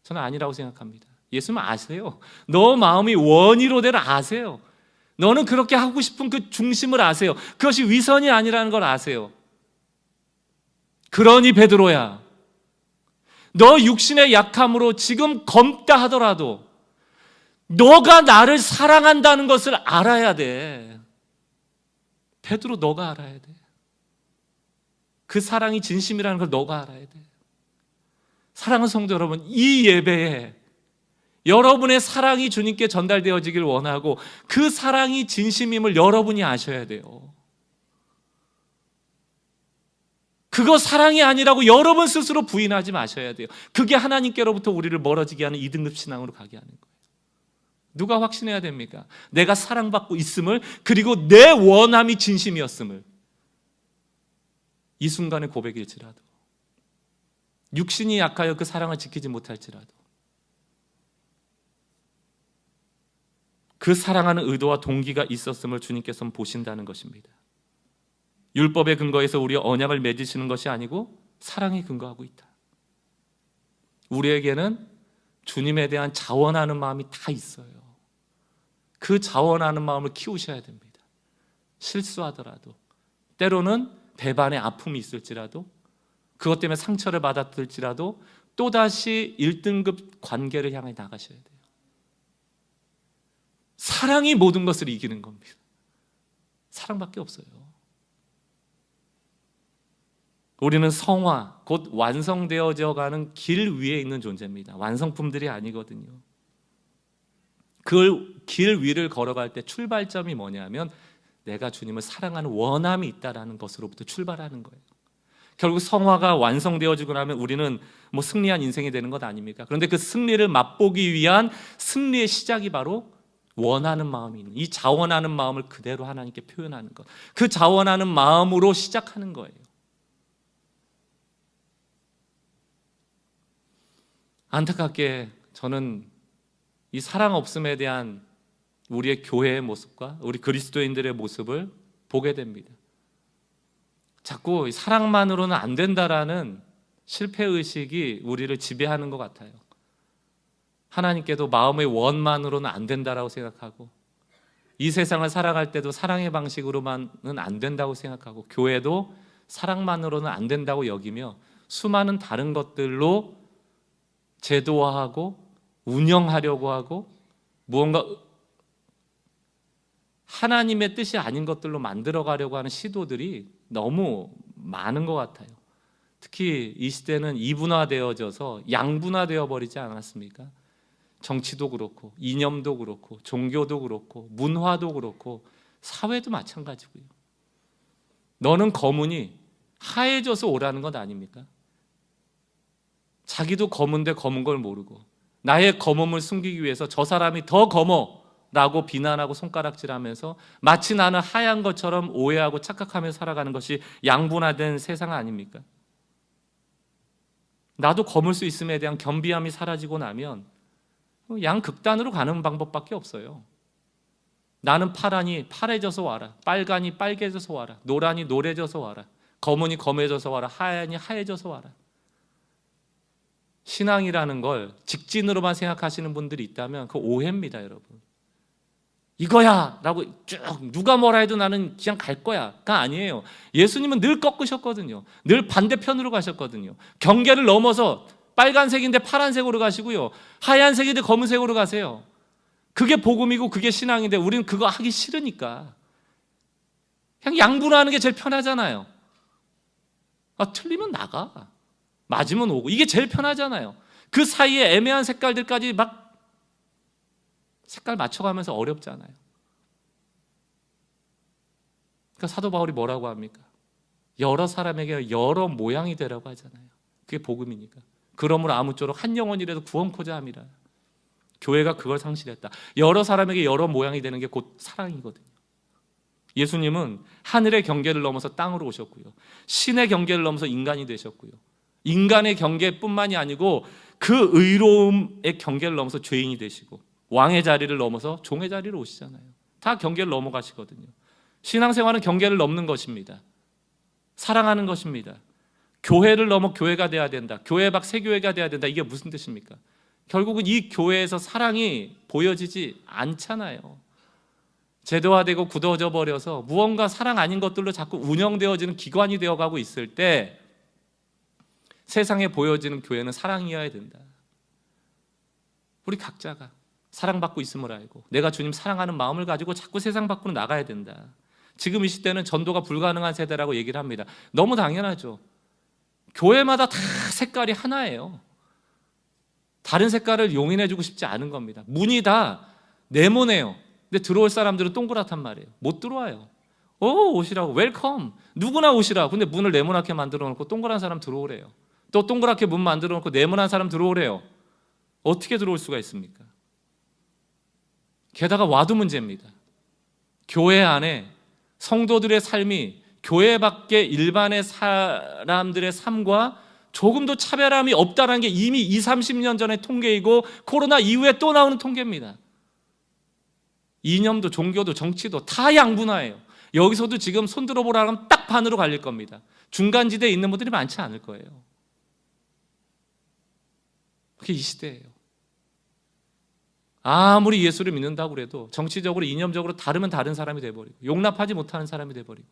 저는 아니라고 생각합니다. 예수님은 아세요. 너 마음이 원이로대로 아세요. 너는 그렇게 하고 싶은 그 중심을 아세요. 그것이 위선이 아니라는 걸 아세요. 그러니 베드로야, 너 육신의 약함으로 지금 검다 하더라도 너가 나를 사랑한다는 것을 알아야 돼. 베드로, 너가 알아야 돼. 그 사랑이 진심이라는 걸 너가 알아야 돼. 사랑하는 성도 여러분, 이 예배에 여러분의 사랑이 주님께 전달되어지길 원하고 그 사랑이 진심임을 여러분이 아셔야 돼요. 그거 사랑이 아니라고 여러분 스스로 부인하지 마셔야 돼요. 그게 하나님께로부터 우리를 멀어지게 하는 2등급 신앙으로 가게 하는 거예요. 누가 확신해야 됩니까? 내가 사랑받고 있음을, 그리고 내 원함이 진심이었음을. 이 순간의 고백일지라도, 육신이 약하여 그 사랑을 지키지 못할지라도 그 사랑하는 의도와 동기가 있었음을 주님께서는 보신다는 것입니다. 율법의 근거에서 우리의 언약을 맺으시는 것이 아니고 사랑에 근거하고 있다. 우리에게는 주님에 대한 자원하는 마음이 다 있어요. 그 자원하는 마음을 키우셔야 됩니다. 실수하더라도, 때로는 배반의 아픔이 있을지라도, 그것 때문에 상처를 받았을지라도 또다시 1등급 관계를 향해 나가셔야 돼요. 사랑이 모든 것을 이기는 겁니다. 사랑밖에 없어요. 우리는 성화, 곧 완성되어져 가는 길 위에 있는 존재입니다. 완성품들이 아니거든요. 그 길 위를 걸어갈 때 출발점이 뭐냐면 내가 주님을 사랑하는 원함이 있다라는 것으로부터 출발하는 거예요. 결국 성화가 완성되어지고 나면 우리는 승리한 인생이 되는 것 아닙니까? 그런데 그 승리를 맛보기 위한 승리의 시작이 바로 원하는 마음이 있는, 이 자원하는 마음을 그대로 하나님께 표현하는 것, 그 자원하는 마음으로 시작하는 거예요. 안타깝게 저는 이 사랑 없음에 대한 우리의 교회의 모습과 우리 그리스도인들의 모습을 보게 됩니다. 자꾸 사랑만으로는 안 된다라는 실패의식이 우리를 지배하는 것 같아요. 하나님께도 마음의 원만으로는 안 된다라고 생각하고, 이 세상을 살아갈 때도 사랑의 방식으로만은 안 된다고 생각하고, 교회도 사랑만으로는 안 된다고 여기며 수많은 다른 것들로 제도화하고 운영하려고 하고 무언가 하나님의 뜻이 아닌 것들로 만들어가려고 하는 시도들이 너무 많은 것 같아요. 특히 이 시대는 이분화되어져서 양분화되어 버리지 않았습니까? 정치도 그렇고 이념도 그렇고 종교도 그렇고 문화도 그렇고 사회도 마찬가지고요. 너는 검으니 하얘져서 오라는 것 아닙니까? 자기도 검은데 검은 걸 모르고 나의 검음을 숨기기 위해서 저 사람이 더 검어 라고 비난하고 손가락질하면서 마치 나는 하얀 것처럼 오해하고 착각하며 살아가는 것이 양분화된 세상 아닙니까? 나도 검을 수 있음에 대한 겸비함이 사라지고 나면 양극단으로 가는 방법밖에 없어요. 나는 파라니 파래져서 와라, 빨가니 빨개져서 와라, 노라니 노래져서 와라, 검으니 검해져서 와라, 하얘니 하얘져서 와라. 신앙이라는 걸 직진으로만 생각하시는 분들이 있다면 그 오해입니다, 여러분. 이거야 라고 쭉 누가 뭐라 해도 나는 그냥 갈 거야가 아니에요. 예수님은 늘 꺾으셨거든요. 늘 반대편으로 가셨거든요. 경계를 넘어서 빨간색인데 파란색으로 가시고요, 하얀색인데 검은색으로 가세요. 그게 복음이고 그게 신앙인데 우리는 그거 하기 싫으니까 그냥 양분화하는 게 제일 편하잖아요. 틀리면 나가, 맞으면 오고, 이게 제일 편하잖아요. 그 사이에 애매한 색깔들까지 막 색깔 맞춰가면서 어렵잖아요. 그러니까 사도 바울이 뭐라고 합니까? 여러 사람에게 여러 모양이 되라고 하잖아요. 그게 복음이니까. 그러므로 아무쪼록 한 영혼이라도 구원코자 함이라. 교회가 그걸 상실했다. 여러 사람에게 여러 모양이 되는 게 곧 사랑이거든요. 예수님은 하늘의 경계를 넘어서 땅으로 오셨고요, 신의 경계를 넘어서 인간이 되셨고요, 인간의 경계뿐만이 아니고 그 의로움의 경계를 넘어서 죄인이 되시고 왕의 자리를 넘어서 종의 자리로 오시잖아요. 다 경계를 넘어가시거든요. 신앙생활은 경계를 넘는 것입니다. 사랑하는 것입니다. 교회를 넘어 교회가 돼야 된다, 교회 밖 세교회가 돼야 된다, 이게 무슨 뜻입니까? 결국은 이 교회에서 사랑이 보여지지 않잖아요. 제도화되고 굳어져 버려서 무언가 사랑 아닌 것들로 자꾸 운영되어지는 기관이 되어가고 있을 때 세상에 보여지는 교회는 사랑이어야 된다. 우리 각자가 사랑받고 있음을 알고 내가 주님 사랑하는 마음을 가지고 자꾸 세상 밖으로 나가야 된다. 지금 이 시대는 전도가 불가능한 세대라고 얘기를 합니다. 너무 당연하죠. 교회마다 다 색깔이 하나예요. 다른 색깔을 용인해주고 싶지 않은 겁니다. 문이 다 네모네요. 근데 들어올 사람들은 동그랗단 말이에요. 못 들어와요. 오시라고, 웰컴, 누구나 오시라고. 근데 문을 네모나게 만들어 놓고 동그란 사람 들어오래요. 또 동그랗게 문 만들어 놓고 네모난 사람 들어오래요. 어떻게 들어올 수가 있습니까? 게다가 와도 문제입니다. 교회 안에 성도들의 삶이 교회 밖의 일반의 사람들의 삶과 조금도 차별함이 없다는 게 이미 20, 30년 전의 통계이고 코로나 이후에 또 나오는 통계입니다. 이념도 종교도 정치도 다 양분화예요. 여기서도 지금 손 들어보라면 딱 반으로 갈릴 겁니다. 중간지대에 있는 분들이 많지 않을 거예요. 그게 이 시대예요. 아무리 예수를 믿는다고 그래도 정치적으로 이념적으로 다르면 다른 사람이 돼버리고 용납하지 못하는 사람이 돼버리고.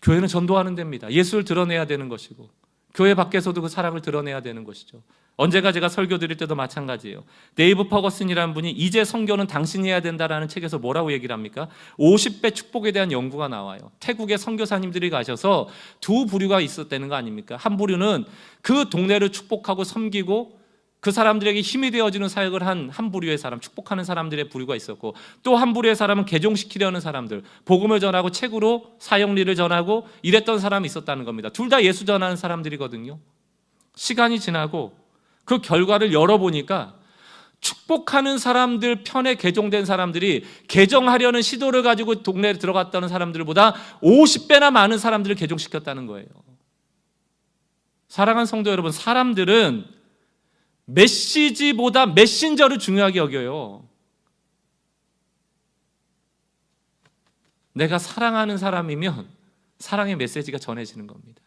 교회는 전도하는 데입니다. 예수를 드러내야 되는 것이고 교회 밖에서도 그 사랑을 드러내야 되는 것이죠. 언제가 제가 설교 드릴 때도 마찬가지예요. 데이브 퍼거슨이라는 분이 이제 선교는 당신이 해야 된다라는 책에서 뭐라고 얘기를 합니까? 50배 축복에 대한 연구가 나와요. 태국에 선교사님들이 가셔서 두 부류가 있었다는 거 아닙니까? 한 부류는 그 동네를 축복하고 섬기고 그 사람들에게 힘이 되어주는 사역을 한 부류의 사람, 축복하는 사람들의 부류가 있었고, 또 한 부류의 사람은 개종시키려는 사람들, 복음을 전하고 책으로 사역리를 전하고 이랬던 사람이 있었다는 겁니다. 둘 다 예수 전하는 사람들이거든요. 시간이 지나고 그 결과를 열어보니까 축복하는 사람들 편에 개종된 사람들이 개종하려는 시도를 가지고 동네에 들어갔다는 사람들보다 50배나 많은 사람들을 개종시켰다는 거예요. 사랑하는 성도 여러분, 사람들은 메시지보다 메신저를 중요하게 여겨요. 내가 사랑하는 사람이면 사랑의 메시지가 전해지는 겁니다.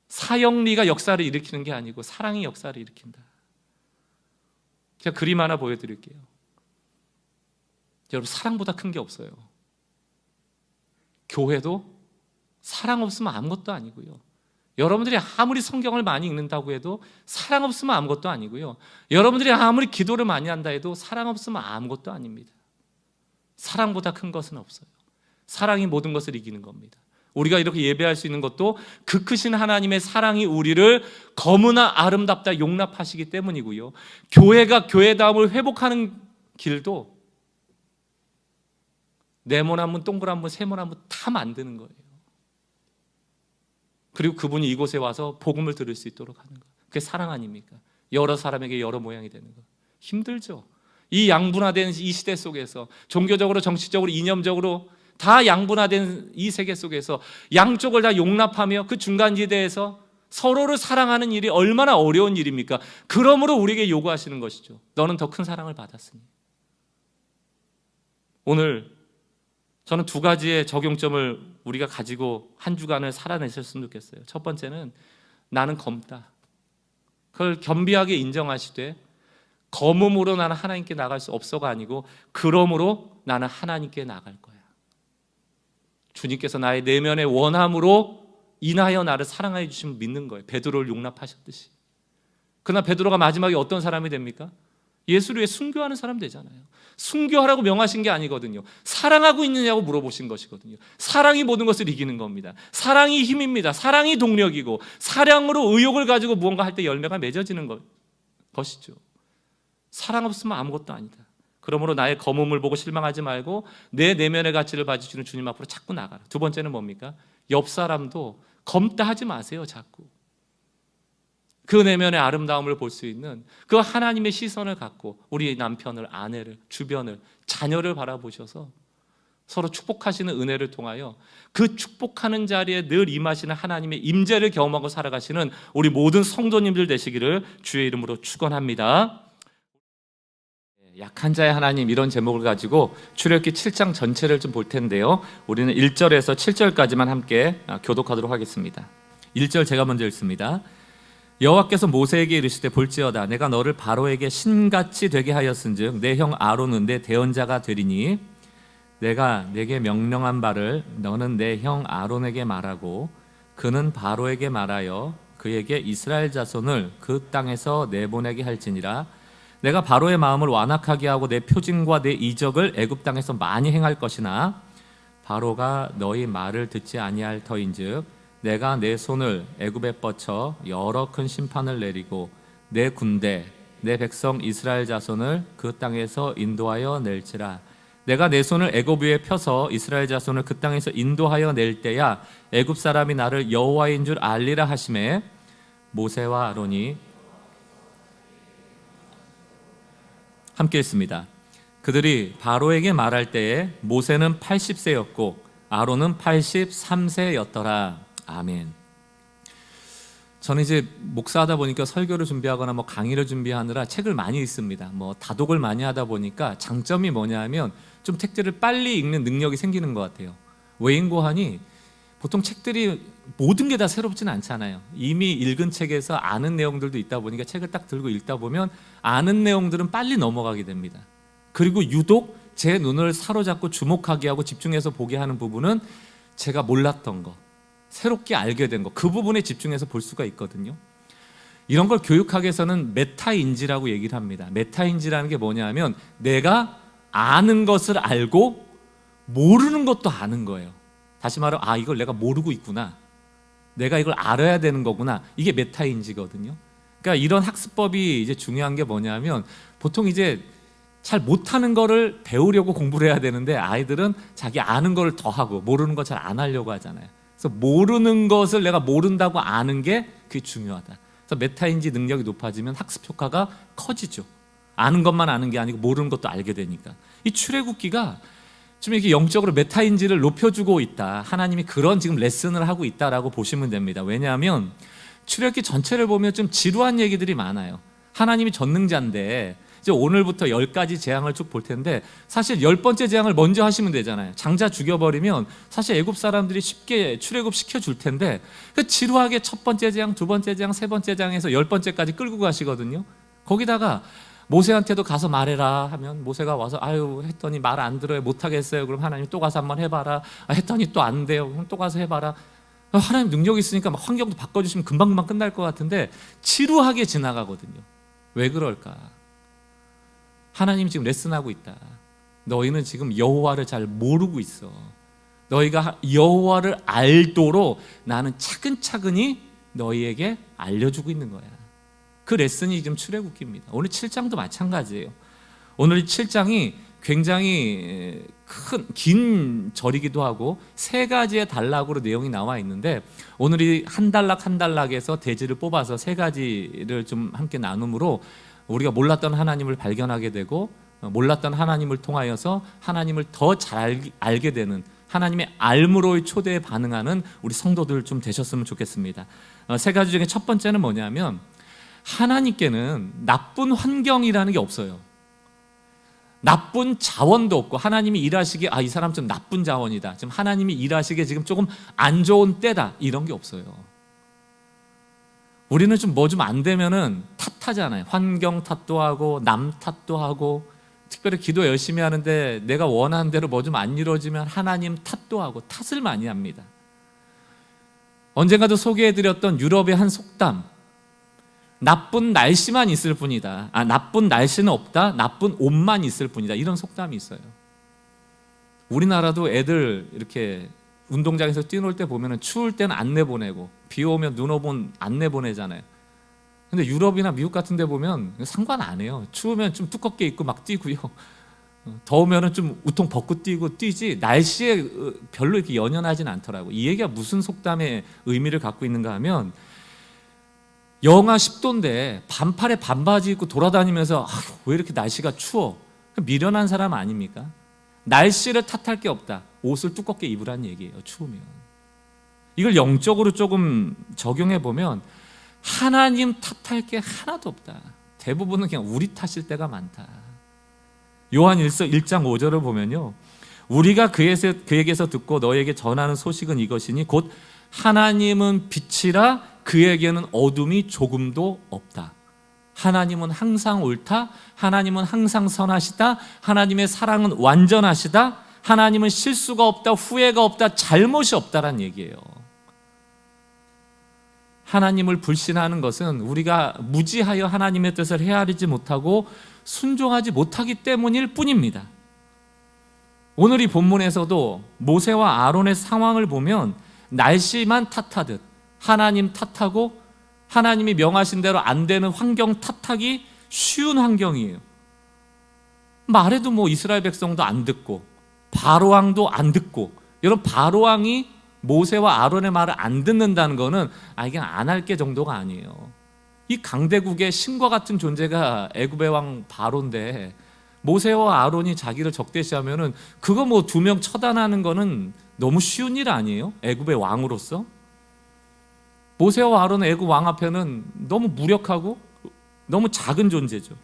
사역리가 역사를 일으키는 게 아니고 사랑이 역사를 일으킨다. 제가 그림 하나 보여드릴게요. 여러분, 사랑보다 큰 게 없어요. 교회도 사랑 없으면 아무것도 아니고요. 여러분들이 아무리 성경을 많이 읽는다고 해도 사랑 없으면 아무것도 아니고요. 여러분들이 아무리 기도를 많이 한다 해도 사랑 없으면 아무것도 아닙니다. 사랑보다 큰 것은 없어요. 사랑이 모든 것을 이기는 겁니다. 우리가 이렇게 예배할 수 있는 것도 그 크신 하나님의 사랑이 우리를 거무나 아름답다 용납하시기 때문이고요. 교회가 교회다움을 회복하는 길도 네모난 문, 동그란 문, 세모난 문 다 만드는 거예요. 그리고 그분이 이곳에 와서 복음을 들을 수 있도록 하는 것. 그게 사랑 아닙니까? 여러 사람에게 여러 모양이 되는 것. 힘들죠. 이 양분화된 이 시대 속에서 종교적으로 정치적으로 이념적으로 다 양분화된 이 세계 속에서 양쪽을 다 용납하며 그 중간지대에서 서로를 사랑하는 일이 얼마나 어려운 일입니까? 그러므로 우리에게 요구하시는 것이죠. 너는 더 큰 사랑을 받았으니. 오늘 저는 두 가지의 적용점을 우리가 가지고 한 주간을 살아내셨으면 좋겠어요. 첫 번째는 나는 검다. 그걸 겸비하게 인정하시되 검음으로 나는 하나님께 나갈 수 없어가 아니고 그러므로 나는 하나님께 나갈 거야. 주님께서 나의 내면의 원함으로 인하여 나를 사랑해 주시면 믿는 거예요. 베드로를 용납하셨듯이. 그러나 베드로가 마지막에 어떤 사람이 됩니까? 예수를 위해 순교하는 사람 되잖아요. 순교하라고 명하신 게 아니거든요. 사랑하고 있느냐고 물어보신 것이거든요. 사랑이 모든 것을 이기는 겁니다. 사랑이 힘입니다. 사랑이 동력이고 사랑으로 의욕을 가지고 무언가 할 때 열매가 맺어지는 것이죠. 사랑 없으면 아무것도 아니다. 그러므로 나의 검음을 보고 실망하지 말고 내 내면의 가치를 봐주시는 주님 앞으로 자꾸 나가라. 두 번째는 뭡니까? 옆 사람도 검다 하지 마세요. 자꾸. 그 내면의 아름다움을 볼 수 있는 그 하나님의 시선을 갖고 우리 남편을, 아내를, 주변을, 자녀를 바라보셔서 서로 축복하시는 은혜를 통하여 그 축복하는 자리에 늘 임하시는 하나님의 임재를 경험하고 살아가시는 우리 모든 성도님들 되시기를 주의 이름으로 축원합니다. 약한 자의 하나님, 이런 제목을 가지고 출애굽기 7장 전체를 좀 볼 텐데요. 우리는 1절에서 7절까지만 함께 교독하도록 하겠습니다. 1절 제가 먼저 읽습니다. 여호와께서 모세에게 이르시되 볼지어다 내가 너를 바로에게 신같이 되게 하였은즉 내 형 아론은 내 대언자가 되리니 내가 내게 명령한 바를 너는 내 형 아론에게 말하고 그는 바로에게 말하여 그에게 이스라엘 자손을 그 땅에서 내보내게 할지니라. 내가 바로의 마음을 완악하게 하고 내 표징과 내 이적을 애굽 땅에서 많이 행할 것이나 바로가 너희 말을 듣지 아니할 터인즉 내가 내 손을 애굽에 뻗쳐 여러 큰 심판을 내리고 내 군대 내 백성 이스라엘 자손을 그 땅에서 인도하여 낼지라. 내가 내 손을 애굽 위에 펴서 이스라엘 자손을 그 땅에서 인도하여 낼 때야 애굽 사람이 나를 여호와인 줄 알리라 하시매 모세와 아론이 함께 했습니다. 그들이 바로에게 말할 때에 모세는 80세였고 아론은 83세였더라. 아멘. 저는 이제 목사하다 보니까 설교를 준비하거나 뭐 강의를 준비하느라 책을 많이 읽습니다. 뭐 다독을 많이 하다 보니까 장점이 뭐냐면 좀 책들을 빨리 읽는 능력이 생기는 것 같아요. 외인고하니 보통 책들이 모든 게 다 새롭지는 않잖아요. 이미 읽은 책에서 아는 내용들도 있다 보니까 책을 딱 들고 읽다 보면 아는 내용들은 빨리 넘어가게 됩니다. 그리고 유독 제 눈을 사로잡고 주목하게 하고 집중해서 보게 하는 부분은 제가 몰랐던 거, 새롭게 알게 된 거, 그 부분에 집중해서 볼 수가 있거든요. 이런 걸 교육학에서는 메타인지라고 얘기를 합니다. 메타인지라는 게 뭐냐면 내가 아는 것을 알고 모르는 것도 아는 거예요. 다시 말하면 이걸 내가 모르고 있구나, 내가 이걸 알아야 되는 거구나, 이게 메타인지거든요. 그러니까 이런 학습법이 이제 중요한 게 뭐냐면 보통 이제 잘 못하는 거를 배우려고 공부를 해야 되는데 아이들은 자기 아는 거를 더 하고 모르는 거 잘 안 하려고 하잖아요. 그래서 모르는 것을 내가 모른다고 아는 게 그게 중요하다. 그래서 메타인지 능력이 높아지면 학습 효과가 커지죠. 아는 것만 아는 게 아니고 모르는 것도 알게 되니까. 이 출애굽기가 좀 이렇게 영적으로 메타인지를 높여주고 있다, 하나님이 그런 지금 레슨을 하고 있다라고 보시면 됩니다. 왜냐하면 출애굽기 전체를 보면 좀 지루한 얘기들이 많아요. 하나님이 전능자인데 이제 오늘부터 10가지 재앙을 쭉 볼 텐데 사실 10번째 재앙을 먼저 하시면 되잖아요. 장자 죽여버리면 사실 애굽 사람들이 쉽게 출애굽 시켜줄 텐데 그 지루하게 첫 번째 재앙, 두 번째 재앙, 세 번째 재앙에서 10번째까지 끌고 가시거든요. 거기다가 모세한테도 가서 말해라 하면 모세가 와서 했더니 말 안 들어요, 못하겠어요. 그럼 하나님 또 가서 한번 해봐라. 했더니 또 안 돼요. 그럼 또 가서 해봐라. 하나님 능력이 있으니까 막 환경도 바꿔주시면 금방금방 끝날 것 같은데 지루하게 지나가거든요. 왜 그럴까? 하나님이 지금 레슨하고 있다. 너희는 지금 여호와를 잘 모르고 있어. 너희가 여호와를 알도록 나는 차근차근히 너희에게 알려주고 있는 거야. 그 레슨이 지금 출애굽기입니다. 오늘 7장도 마찬가지예요. 오늘 이 7장이 굉장히 긴 절이기도 하고 세 가지의 단락으로 내용이 나와 있는데 오늘이 한 단락 한 단락에서 대지를 뽑아서 세 가지를 좀 함께 나눔으로 우리가 몰랐던 하나님을 발견하게 되고 몰랐던 하나님을 통하여서 하나님을 더 잘 알게 되는, 하나님의 알므로의 초대에 반응하는 우리 성도들 좀 되셨으면 좋겠습니다. 세 가지 중에 첫 번째는 뭐냐면 하나님께는 나쁜 환경이라는 게 없어요. 나쁜 자원도 없고 하나님이 일하시기에 이 사람 좀 나쁜 자원이다, 지금 하나님이 일하시기에 지금 조금 안 좋은 때다, 이런 게 없어요. 우리는 좀 뭐 좀 안 되면은 탓하잖아요. 환경 탓도 하고 남 탓도 하고, 특별히 기도 열심히 하는데 내가 원하는 대로 뭐 좀 안 이루어지면 하나님 탓도 하고 탓을 많이 합니다. 언젠가도 소개해드렸던 유럽의 한 속담, 나쁜 날씨만 있을 뿐이다, 나쁜 날씨는 없다, 나쁜 옷만 있을 뿐이다, 이런 속담이 있어요. 우리나라도 애들 이렇게 운동장에서 뛰놀 때 보면 추울 때는 안 내보내고 비 오면 눈 오면 안 내보내잖아요. 근데 유럽이나 미국 같은 데 보면 상관 안 해요. 추우면 좀 두껍게 입고 막 뛰고요, 더우면 좀 우통 벗고 뛰지 날씨에 별로 이렇게 연연하진 않더라고요. 이 얘기가 무슨 속담의 의미를 갖고 있는가 하면 영하 10도인데 반팔에 반바지 입고 돌아다니면서 왜 이렇게 날씨가 추워, 미련한 사람 아닙니까? 날씨를 탓할 게 없다, 옷을 두껍게 입으란 얘기예요. 추우면. 이걸 영적으로 조금 적용해 보면 하나님 탓할 게 하나도 없다. 대부분은 그냥 우리 탓일 때가 많다. 요한 1장 5절을 보면요, 우리가 그에게서 듣고 너에게 전하는 소식은 이것이니 곧 하나님은 빛이라 그에게는 어둠이 조금도 없다. 하나님은 항상 옳다, 하나님은 항상 선하시다, 하나님의 사랑은 완전하시다, 하나님은 실수가 없다, 후회가 없다, 잘못이 없다란 얘기예요. 하나님을 불신하는 것은 우리가 무지하여 하나님의 뜻을 헤아리지 못하고 순종하지 못하기 때문일 뿐입니다. 오늘 이 본문에서도 모세와 아론의 상황을 보면 날씨만 탓하듯 하나님 탓하고 하나님이 명하신 대로 안 되는 환경 탓하기 쉬운 환경이에요. 말해도 뭐 이스라엘 백성도 안 듣고 바로왕도 안 듣고, 여러분 바로왕이 모세와 아론의 말을 안 듣는다는 거는 이게 안 할게 정도가 아니에요. 이 강대국의 신과 같은 존재가 애굽의 왕 바로인데 모세와 아론이 자기를 적대시하면은 그거 뭐 2명 처단하는 거는 너무 쉬운 일 아니에요? 애굽의 왕으로서. 모세와 아론은 애굽 왕 앞에는 너무 무력하고 너무 작은 존재죠.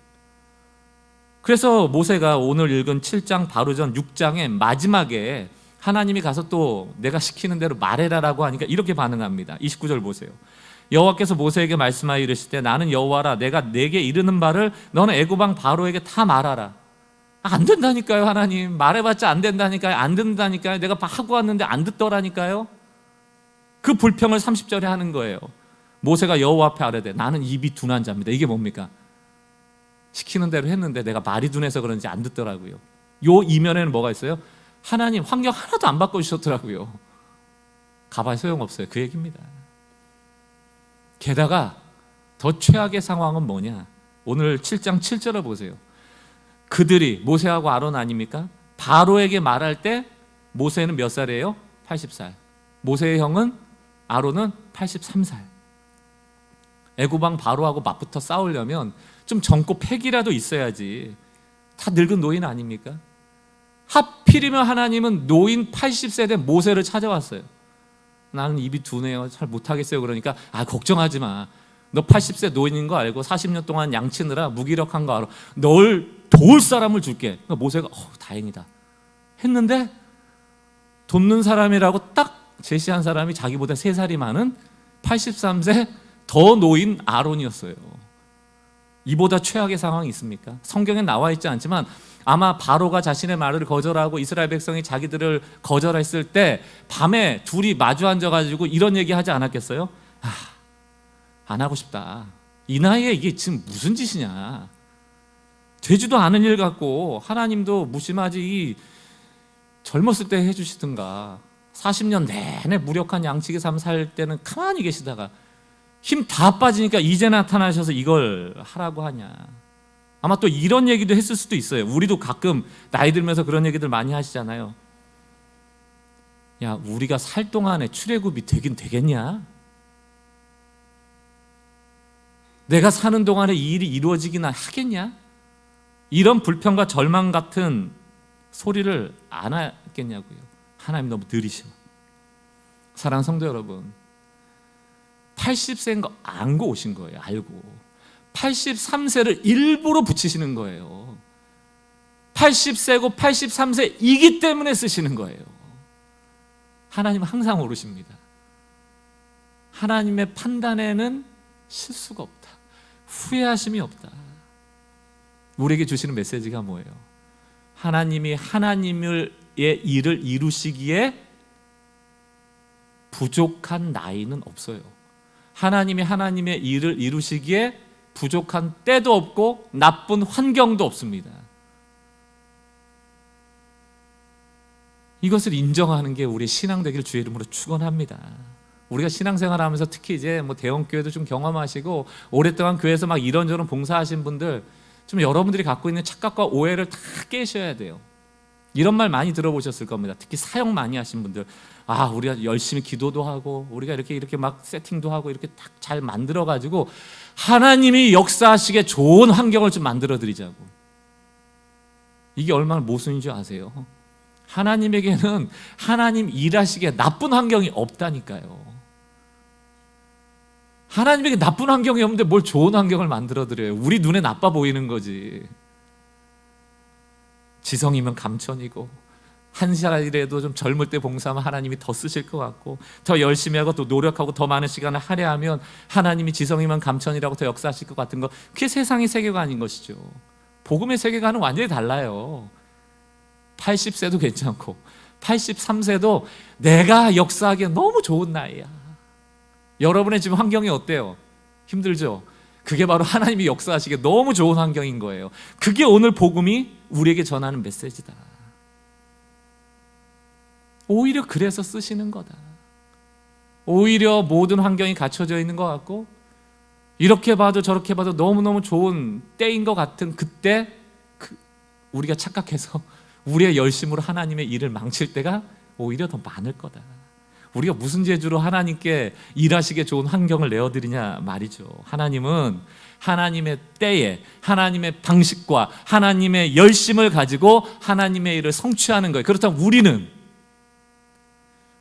그래서 모세가 오늘 읽은 7장 바로 전 6장의 마지막에 하나님이 가서 또 내가 시키는 대로 말해라라고 하니까 이렇게 반응합니다. 29절 보세요. 여호와께서 모세에게 말씀하여 이르시되 나는 여호와라 내가 내게 이르는 말을 너는 애굽 왕 바로에게 다 말하라. 안 된다니까요. 하나님 말해봤자 안 된다니까요. 안 듣는다니까요. 내가 하고 왔는데 안 듣더라니까요. 그 불평을 30절에 하는 거예요. 모세가 여호와 앞에 아뢰되 나는 입이 둔한 자입니다. 이게 뭡니까? 시키는 대로 했는데 내가 말이 둔해서 그런지 안 듣더라고요. 요 이면에는 뭐가 있어요? 하나님 환경 하나도 안 바꿔주셨더라고요. 가봐야 소용없어요. 그 얘기입니다. 게다가 더 최악의 상황은 뭐냐? 오늘 7장 7절을 보세요. 그들이 모세하고 아론 아닙니까? 바로에게 말할 때 모세는 몇 살이에요? 80살. 모세의 형은 아론은 83살. 애굽 왕 바로하고 맞붙어 싸우려면 좀 젊고 패기라도 있어야지. 다 늙은 노인 아닙니까? 하필이면 하나님은 노인 80세 된 모세를 찾아왔어요. 나는 입이 둔해요. 잘 못하겠어요. 그러니까 걱정하지 마. 너 80세 노인인 거 알고 40년 동안 양치느라 무기력한 거 알아. 널 도울 사람을 줄게. 그러니까 모세가 다행이다 했는데 돕는 사람이라고 딱 제시한 사람이 자기보다 3살이 많은 83세 더 노인 아론이었어요. 이보다 최악의 상황이 있습니까? 성경에 나와 있지 않지만 아마 바로가 자신의 말을 거절하고 이스라엘 백성이 자기들을 거절했을 때 밤에 둘이 마주 앉아가지고 이런 얘기 하지 않았겠어요? 안 하고 싶다. 이 나이에 이게 지금 무슨 짓이냐. 되지도 않은 일 같고 하나님도 무심하지 젊었을 때 해주시든가 40년 내내 무력한 양치기 삶 살 때는 가만히 계시다가 힘 다 빠지니까 이제 나타나셔서 이걸 하라고 하냐. 아마 또 이런 얘기도 했을 수도 있어요. 우리도 가끔 나이 들면서 그런 얘기들 많이 하시잖아요. 야, 우리가 살 동안에 출애굽이 되긴 되겠냐? 내가 사는 동안에 이 일이 이루어지기나 하겠냐? 이런 불평과 절망 같은 소리를 안 하겠냐고요. 하나님 너무 느리셔. 사랑하는 성도 여러분, 80세인 거 알고 오신 거예요. 알고 83세를 일부러 붙이시는 거예요. 80세고 83세이기 때문에 쓰시는 거예요. 하나님은 항상 오르십니다. 하나님의 판단에는 실수가 없다. 후회하심이 없다. 우리에게 주시는 메시지가 뭐예요? 하나님이 하나님의 일을 이루시기에 부족한 나이는 없어요. 하나님이 하나님의 일을 이루시기에 부족한 때도 없고 나쁜 환경도 없습니다. 이것을 인정하는 게 우리 신앙 되기를 주의 이름으로 축원합니다. 우리가 신앙생활하면서 특히 이제 대형교회도 좀 경험하시고 오랫동안 교회에서 막 이런저런 봉사하신 분들 좀 여러분들이 갖고 있는 착각과 오해를 다 깨셔야 돼요. 이런 말 많이 들어보셨을 겁니다. 특히 사역 많이 하신 분들, 우리가 열심히 기도도 하고 우리가 이렇게 막 세팅도 하고 이렇게 딱 잘 만들어 가지고 하나님이 역사하시기에 좋은 환경을 좀 만들어 드리자고. 이게 얼마나 모순인 줄 아세요? 하나님에게는 하나님 일하시기에 나쁜 환경이 없다니까요. 하나님에게 나쁜 환경이 없는데 뭘 좋은 환경을 만들어 드려요. 우리 눈에 나빠 보이는 거지. 지성이면 감천이고 한 살이라도 좀 젊을 때 봉사하면 하나님이 더 쓰실 것 같고 더 열심히 하고 또 노력하고 더 많은 시간을 할애하면 하나님이 지성이면 감천이라고 더 역사하실 것 같은 거, 그게 세상의 세계관인 것이죠. 복음의 세계관은 완전히 달라요. 80세도 괜찮고 83세도 내가 역사하기에 너무 좋은 나이야. 여러분의 지금 환경이 어때요? 힘들죠? 그게 바로 하나님이 역사하시기에 너무 좋은 환경인 거예요. 그게 오늘 복음이 우리에게 전하는 메시지다. 오히려 그래서 쓰시는 거다. 오히려 모든 환경이 갖춰져 있는 것 같고 이렇게 봐도 저렇게 봐도 너무너무 좋은 때인 것 같은 그때 우리가 착각해서 우리의 열심으로 하나님의 일을 망칠 때가 오히려 더 많을 거다. 우리가 무슨 재주로 하나님께 일하시기에 좋은 환경을 내어드리냐 말이죠. 하나님은 하나님의 때에 하나님의 방식과 하나님의 열심을 가지고 하나님의 일을 성취하는 거예요. 그렇다면 우리는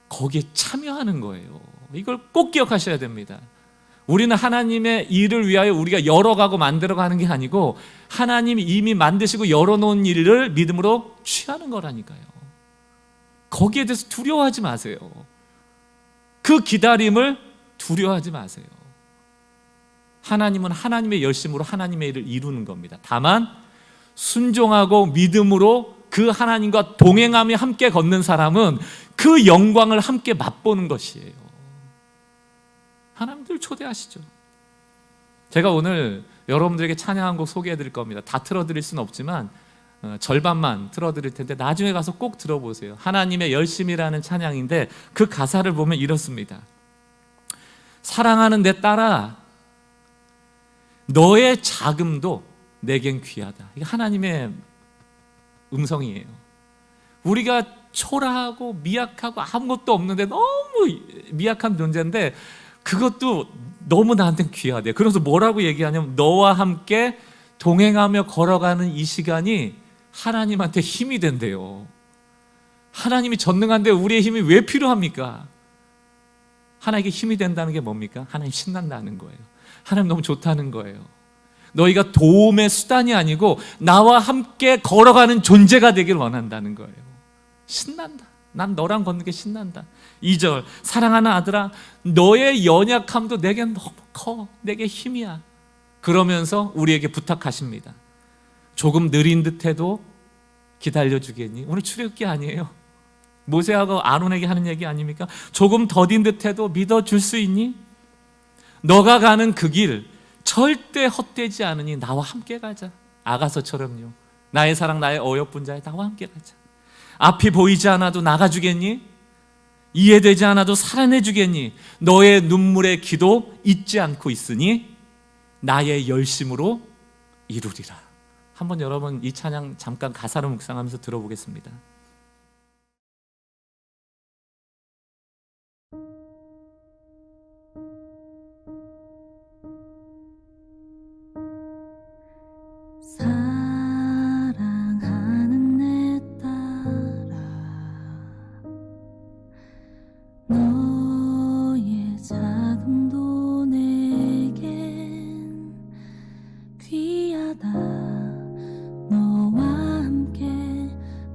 거기에 참여하는 거예요. 이걸 꼭 기억하셔야 됩니다. 우리는 하나님의 일을 위하여 우리가 열어가고 만들어가는 게 아니고 하나님이 이미 만드시고 열어놓은 일을 믿음으로 취하는 거라니까요. 거기에 대해서 두려워하지 마세요. 그 기다림을 두려워하지 마세요. 하나님은 하나님의 열심으로 하나님의 일을 이루는 겁니다. 다만 순종하고 믿음으로 그 하나님과 동행하며 함께 걷는 사람은 그 영광을 함께 맛보는 것이에요. 하나님들 초대하시죠. 제가 오늘 여러분들에게 찬양 한 곡 소개해 드릴 겁니다. 다 틀어드릴 수는 없지만 절반만 틀어드릴 텐데 나중에 가서 꼭 들어보세요. 하나님의 열심이라는 찬양인데 그 가사를 보면 이렇습니다. 사랑하는 내 딸아, 너의 자금도 내겐 귀하다. 이게 하나님의 음성이에요. 우리가 초라하고 미약하고 아무것도 없는데 너무 미약한 존재인데 그것도 너무 나한테는 귀하대. 그래서 뭐라고 얘기하냐면 너와 함께 동행하며 걸어가는 이 시간이 하나님한테 힘이 된대요. 하나님이 전능한데 우리의 힘이 왜 필요합니까? 하나님께 힘이 된다는 게 뭡니까? 하나님 신난다는 거예요. 하나님 너무 좋다는 거예요. 너희가 도움의 수단이 아니고 나와 함께 걸어가는 존재가 되길 원한다는 거예요. 신난다. 난 너랑 걷는 게 신난다. 2절, 사랑하는 아들아, 너의 연약함도 내겐 너무 커. 내게 힘이야. 그러면서 우리에게 부탁하십니다. 조금 느린 듯해도 기다려주겠니? 오늘 출애굽기 아니에요. 모세하고 아론에게 하는 얘기 아닙니까? 조금 더딘 듯해도 믿어줄 수 있니? 너가 가는 그 길 절대 헛되지 않으니 나와 함께 가자. 아가서처럼요. 나의 사랑 나의 어여쁜 자에 나와 함께 가자. 앞이 보이지 않아도 나가주겠니? 이해되지 않아도 살아내주겠니? 너의 눈물의 기도 잊지 않고 있으니 나의 열심으로 이루리라. 한번 여러분 이 찬양 잠깐 가사를 묵상하면서 들어보겠습니다. 사랑하는 내 딸아, 너의 자금도 내겐 귀하다. 너와 함께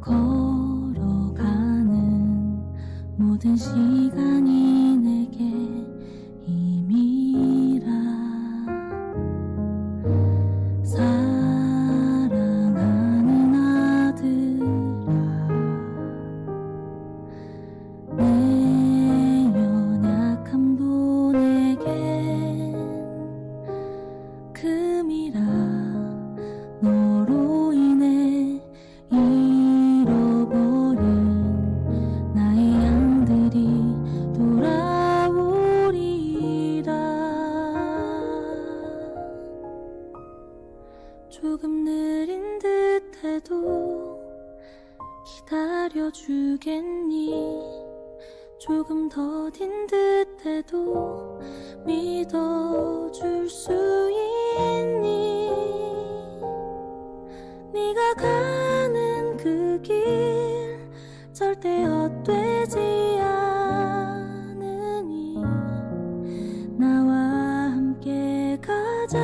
걸어가는 모든 시간이 내게 힘이라. 사랑하는 아들아, 내 연약함도 내겐 금이라. 너로 인해 잃어버린 나의 양들이 돌아오리라. 조금 느린 듯해도 기다려주겠니? 조금 더딘 듯해도 믿어줄 수 있니? 네가 가는 그 길 절대 헛되지 않으니 나와 함께 가자.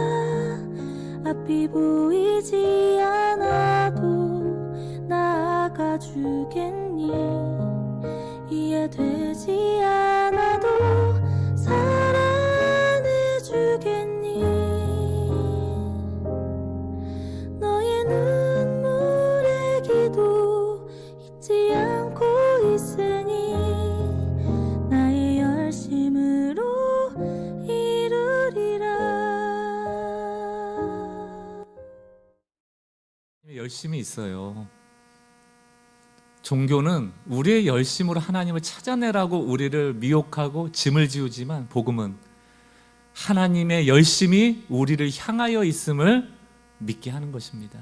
앞이 보이지 않아도 나아가주겠니? 이해되지 않아도 살아내주겠니? 너의 눈물의 기도 잊지 않고 있으니 나의 열심으로 열심이 있어요. 종교는 우리의 열심으로 하나님을 찾아내라고 우리를 미혹하고 짐을 지우지만, 복음은 하나님의 열심이 우리를 향하여 있음을 믿게 하는 것입니다.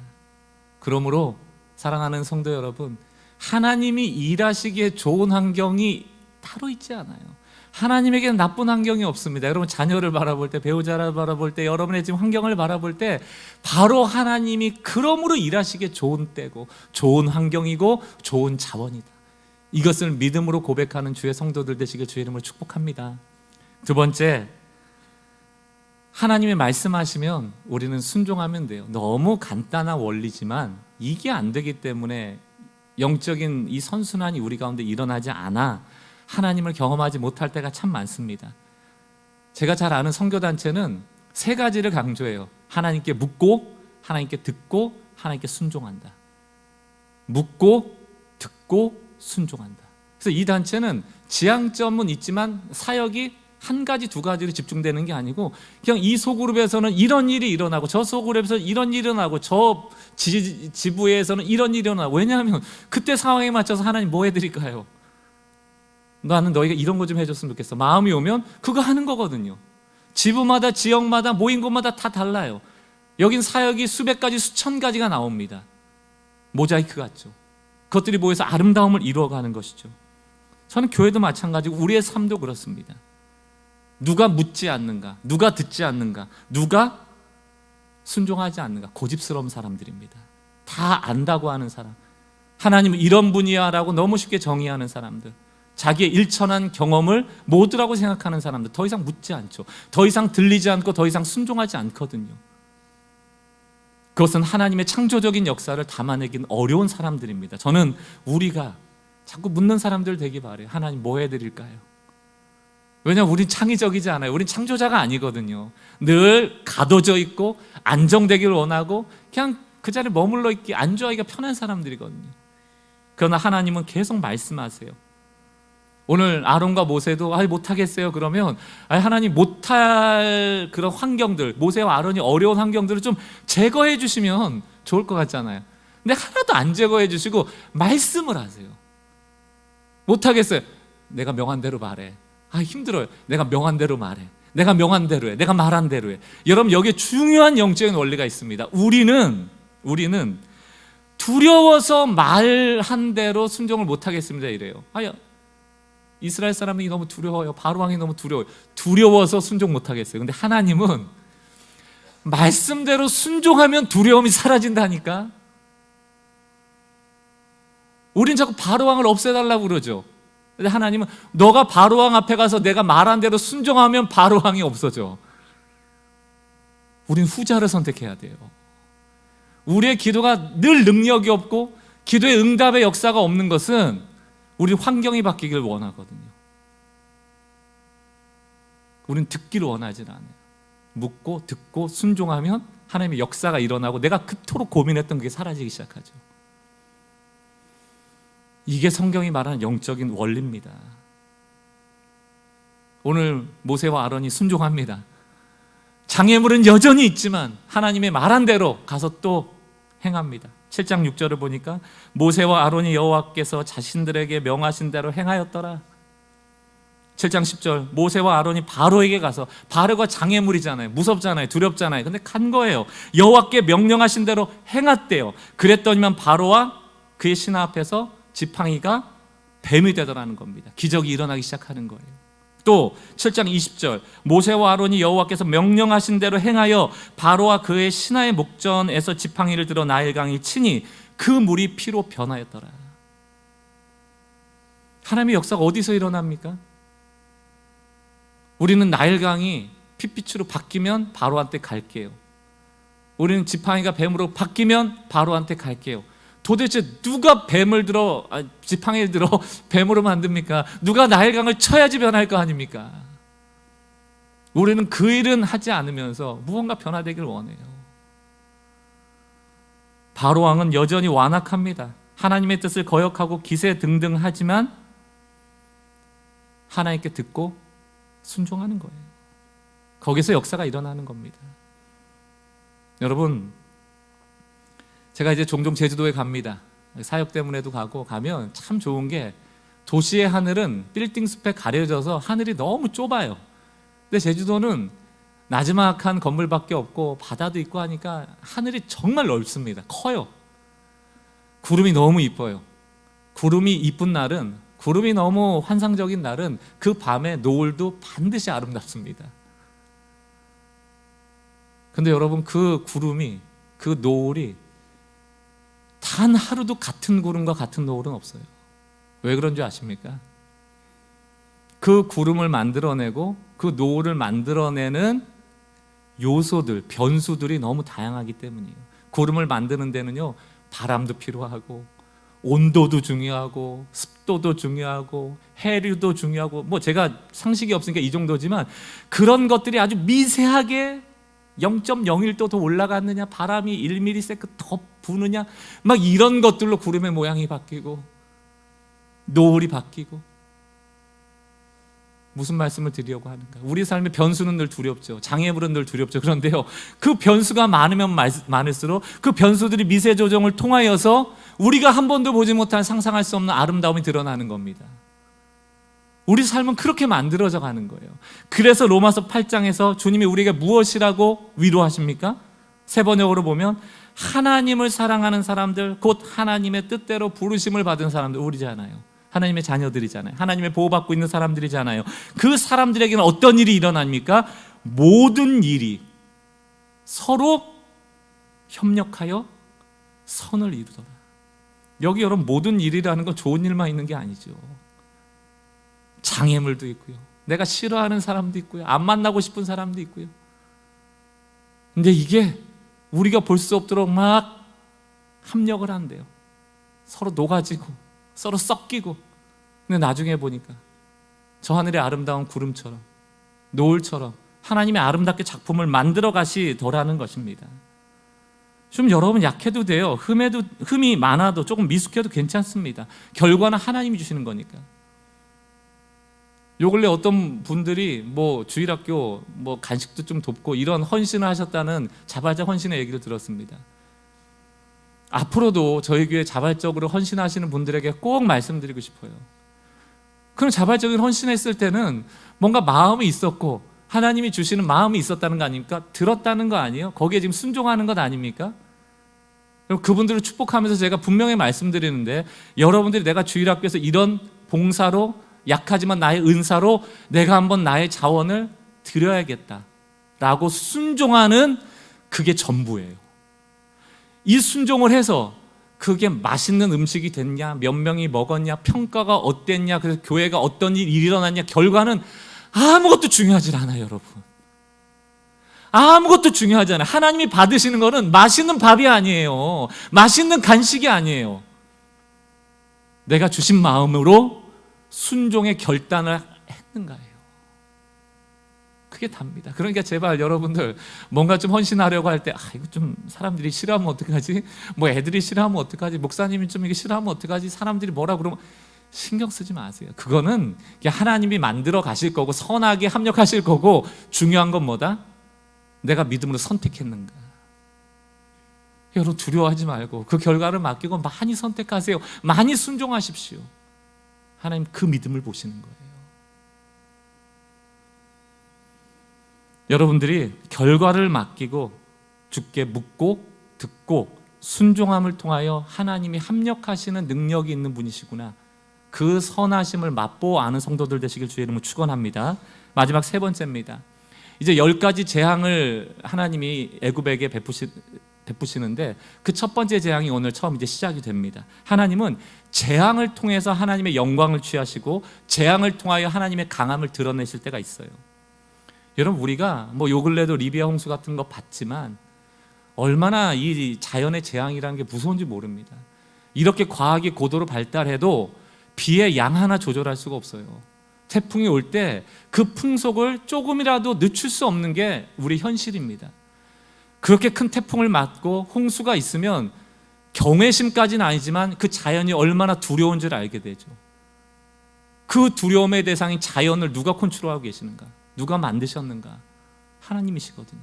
그러므로 사랑하는 성도 여러분, 하나님이 일하시기에 좋은 환경이 따로 있지 않아요. 하나님에게는 나쁜 환경이 없습니다. 여러분 자녀를 바라볼 때, 배우자를 바라볼 때, 여러분의 지금 환경을 바라볼 때 바로 하나님이 그러므로 일하시기에 좋은 때고 좋은 환경이고 좋은 자원이다. 이것을 믿음으로 고백하는 주의 성도들 되시길 주의 이름으로 축복합니다. 두 번째, 하나님이 말씀하시면 우리는 순종하면 돼요. 너무 간단한 원리지만 이게 안 되기 때문에 영적인 이 선순환이 우리 가운데 일어나지 않아 하나님을 경험하지 못할 때가 참 많습니다. 제가 잘 아는 선교단체는 세 가지를 강조해요. 하나님께 묻고, 하나님께 듣고, 하나님께 순종한다. 묻고, 듣고, 순종한다. 그래서 이 단체는 지향점은 있지만 사역이 한 가지, 두 가지로 집중되는 게 아니고 그냥 이 소그룹에서는 이런 일이 일어나고 저 소그룹에서 이런 일이 일어나고 저 지부에서는 이런 일이 일어나고, 왜냐하면 그때 상황에 맞춰서 하나님 뭐 해드릴까요? 나는 너희가 이런 거 좀 해줬으면 좋겠어. 마음이 오면 그거 하는 거거든요. 지부마다, 지역마다, 모인 곳마다 다 달라요. 여긴 사역이 수백 가지, 수천 가지가 나옵니다. 모자이크 같죠. 그것들이 모여서 아름다움을 이루어가는 것이죠. 저는 교회도 마찬가지고 우리의 삶도 그렇습니다. 누가 묻지 않는가, 누가 듣지 않는가, 누가 순종하지 않는가, 고집스러운 사람들입니다. 다 안다고 하는 사람, 하나님은 이런 분이야 라고 너무 쉽게 정의하는 사람들, 자기의 일천한 경험을 모두라고 생각하는 사람들, 더 이상 묻지 않죠. 더 이상 들리지 않고 더 이상 순종하지 않거든요. 그것은 하나님의 창조적인 역사를 담아내긴 어려운 사람들입니다. 저는 우리가 자꾸 묻는 사람들 되기 바라요. 하나님 뭐 해드릴까요? 왜냐하면 우린 창의적이지 않아요. 우린 창조자가 아니거든요. 늘 가둬져 있고 안정되기를 원하고 그냥 그 자리에 머물러 있기, 안주하기가 편한 사람들이거든요. 그러나 하나님은 계속 말씀하세요. 오늘 아론과 모세도 못하겠어요 그러면 하나님 못할 그런 환경들, 모세와 아론이 어려운 환경들을 좀 제거해 주시면 좋을 것 같잖아요. 근데 하나도 안 제거해 주시고 말씀을 하세요. 못하겠어요. 내가 명한 대로 말해. 힘들어요. 내가 명한 대로 말해. 내가 명한 대로 해. 내가 말한 대로 해. 여러분 여기에 중요한 영적인 원리가 있습니다. 우리는 두려워서 말한 대로 순종을 못하겠습니다 이래요. 이스라엘 사람이 너무 두려워요. 바로 왕이 너무 두려워요. 두려워서 순종 못하겠어요. 근데 하나님은 말씀대로 순종하면 두려움이 사라진다니까. 우린 자꾸 바로 왕을 없애달라고 그러죠. 근데 하나님은 너가 바로 왕 앞에 가서 내가 말한 대로 순종하면 바로 왕이 없어져. 우린 후자를 선택해야 돼요. 우리의 기도가 늘 능력이 없고 기도의 응답의 역사가 없는 것은 우리 환경이 바뀌길 원하거든요. 우린 듣기를 원하진 않아요. 묻고 듣고 순종하면 하나님의 역사가 일어나고 내가 그토록 고민했던 그게 사라지기 시작하죠. 이게 성경이 말하는 영적인 원리입니다. 오늘 모세와 아론이 순종합니다. 장애물은 여전히 있지만 하나님의 말한 대로 가서 또 행합니다. 7장 6절을 보니까 모세와 아론이 여호와께서 자신들에게 명하신 대로 행하였더라. 7장 10절 모세와 아론이 바로에게 가서, 바로가 장애물이잖아요. 무섭잖아요. 두렵잖아요. 근데 간 거예요. 여호와께 명령하신 대로 행했대요. 그랬더니만 바로와 그의 신하 앞에서 지팡이가 뱀이 되더라는 겁니다. 기적이 일어나기 시작하는 거예요. 또 7장 20절 모세와 아론이 여호와께서 명령하신 대로 행하여 바로와 그의 신하의 목전에서 지팡이를 들어 나일강에 치니 그 물이 피로 변하였더라. 하나님의 역사가 어디서 일어납니까? 우리는 나일강이 핏빛으로 바뀌면 바로한테 갈게요. 우리는 지팡이가 뱀으로 바뀌면 바로한테 갈게요. 도대체 누가 지팡이를 들어 뱀으로 만듭니까? 누가 나일강을 쳐야지 변할 거 아닙니까? 우리는 그 일은 하지 않으면서 무언가 변화되길 원해요. 바로 왕은 여전히 완악합니다. 하나님의 뜻을 거역하고 기세등등하지만 하나님께 듣고 순종하는 거예요. 거기서 역사가 일어나는 겁니다. 여러분, 제가 이제 종종 제주도에 갑니다. 사역 때문에도 가면 참 좋은 게 도시의 하늘은 빌딩 숲에 가려져서 하늘이 너무 좁아요. 근데 제주도는 나지막한 건물밖에 없고 바다도 있고 하니까 하늘이 정말 넓습니다. 커요. 구름이 너무 이뻐요. 구름이 이쁜 날은, 구름이 너무 환상적인 날은 그 밤에 노을도 반드시 아름답습니다. 근데 여러분, 그 구름이, 그 노을이 단 하루도 같은 구름과 같은 노을은 없어요. 왜 그런 줄 아십니까? 그 구름을 만들어내고 그 노을을 만들어내는 요소들, 변수들이 너무 다양하기 때문이에요. 구름을 만드는 데는요, 바람도 필요하고 온도도 중요하고 습도도 중요하고 해류도 중요하고, 뭐 제가 상식이 없으니까 이 정도지만 그런 것들이 아주 미세하게 0.01도 더 올라갔느냐, 바람이 1ms 더 부느냐, 막 이런 것들로 구름의 모양이 바뀌고 노을이 바뀌고. 무슨 말씀을 드리려고 하는가? 우리 삶의 변수는 늘 두렵죠. 장애물은 늘 두렵죠. 그런데요, 그 변수가 많으면 많을수록 그 변수들이 미세 조정을 통하여서 우리가 한 번도 보지 못한, 상상할 수 없는 아름다움이 드러나는 겁니다. 우리 삶은 그렇게 만들어져 가는 거예요. 그래서 로마서 8장에서 주님이 우리에게 무엇이라고 위로하십니까? 세 번역으로 보면 하나님을 사랑하는 사람들, 곧 하나님의 뜻대로 부르심을 받은 사람들, 우리잖아요. 하나님의 자녀들이잖아요. 하나님의 보호받고 있는 사람들이잖아요. 그 사람들에게는 어떤 일이 일어납니까? 모든 일이 서로 협력하여 선을 이루더라. 여기 여러분, 모든 일이라는 건 좋은 일만 있는 게 아니죠. 장애물도 있고요, 내가 싫어하는 사람도 있고요, 안 만나고 싶은 사람도 있고요. 근데 이게 우리가 볼 수 없도록 막 합력을 한대요. 서로 녹아지고 서로 섞이고. 근데 나중에 보니까 저 하늘의 아름다운 구름처럼, 노을처럼 하나님의 아름답게 작품을 만들어 가시더라는 것입니다. 좀 여러분, 약해도 돼요. 흠이 많아도 조금 미숙해도 괜찮습니다. 결과는 하나님이 주시는 거니까. 요 근래 어떤 분들이 뭐 주일학교 뭐 간식도 좀 돕고 이런 헌신을 하셨다는 자발적 헌신의 얘기를 들었습니다. 앞으로도 저희 교회 자발적으로 헌신하시는 분들에게 꼭 말씀드리고 싶어요. 그럼 자발적인 헌신했을 때는 뭔가 마음이 있었고 하나님이 주시는 마음이 있었다는 거 아닙니까? 들었다는 거 아니에요? 거기에 지금 순종하는 것 아닙니까? 그럼 그분들을 축복하면서 제가 분명히 말씀드리는데, 여러분들이 내가 주일학교에서 이런 봉사로, 약하지만 나의 은사로 내가 한번 나의 자원을 드려야겠다라고 순종하는, 그게 전부예요. 이 순종을 해서 그게 맛있는 음식이 됐냐, 몇 명이 먹었냐, 평가가 어땠냐, 그래서 교회가 어떤 일이 일어났냐, 결과는 아무것도 중요하지 않아요. 여러분, 아무것도 중요하지 않아요. 하나님이 받으시는 거는 맛있는 밥이 아니에요. 맛있는 간식이 아니에요. 내가 주신 마음으로 순종의 결단을 했는가예요. 그게 답니다. 그러니까 제발 여러분들, 뭔가 좀 헌신하려고 할 때, 이거 좀 사람들이 싫어하면 어떡하지? 뭐 애들이 싫어하면 어떡하지? 목사님이 좀 이게 싫어하면 어떡하지? 사람들이 뭐라 그러면 신경 쓰지 마세요. 그거는 하나님이 만들어 가실 거고 선하게 합력하실 거고, 중요한 건 뭐다? 내가 믿음으로 선택했는가. 여러분, 두려워하지 말고 그 결과를 맡기고 많이 선택하세요. 많이 순종하십시오. 하나님 그 믿음을 보시는 거예요. 여러분들이 결과를 맡기고 주께 묻고 듣고 순종함을 통하여 하나님이 합력하시는 능력이 있는 분이시구나, 그 선하심을 맛보아 아는 성도들 되시길 주의 이름으로 축원합니다. 마지막 세 번째입니다. 이제 10가지 재앙을 하나님이 애굽에게 베푸시는데, 그 첫 번째 재앙이 오늘 처음 이제 시작이 됩니다. 하나님은 재앙을 통해서 하나님의 영광을 취하시고 재앙을 통하여 하나님의 강함을 드러내실 때가 있어요. 여러분, 우리가 뭐 요 근래도 리비아 홍수 같은 거 봤지만 얼마나 이 자연의 재앙이라는 게 무서운지 모릅니다. 이렇게 과학이 고도로 발달해도 비의 양 하나 조절할 수가 없어요. 태풍이 올 때 그 풍속을 조금이라도 늦출 수 없는 게 우리 현실입니다. 그렇게 큰 태풍을 맞고 홍수가 있으면 경외심까지는 아니지만 그 자연이 얼마나 두려운 줄 알게 되죠. 그 두려움의 대상인 자연을 누가 컨트롤하고 계시는가? 누가 만드셨는가? 하나님이시거든요.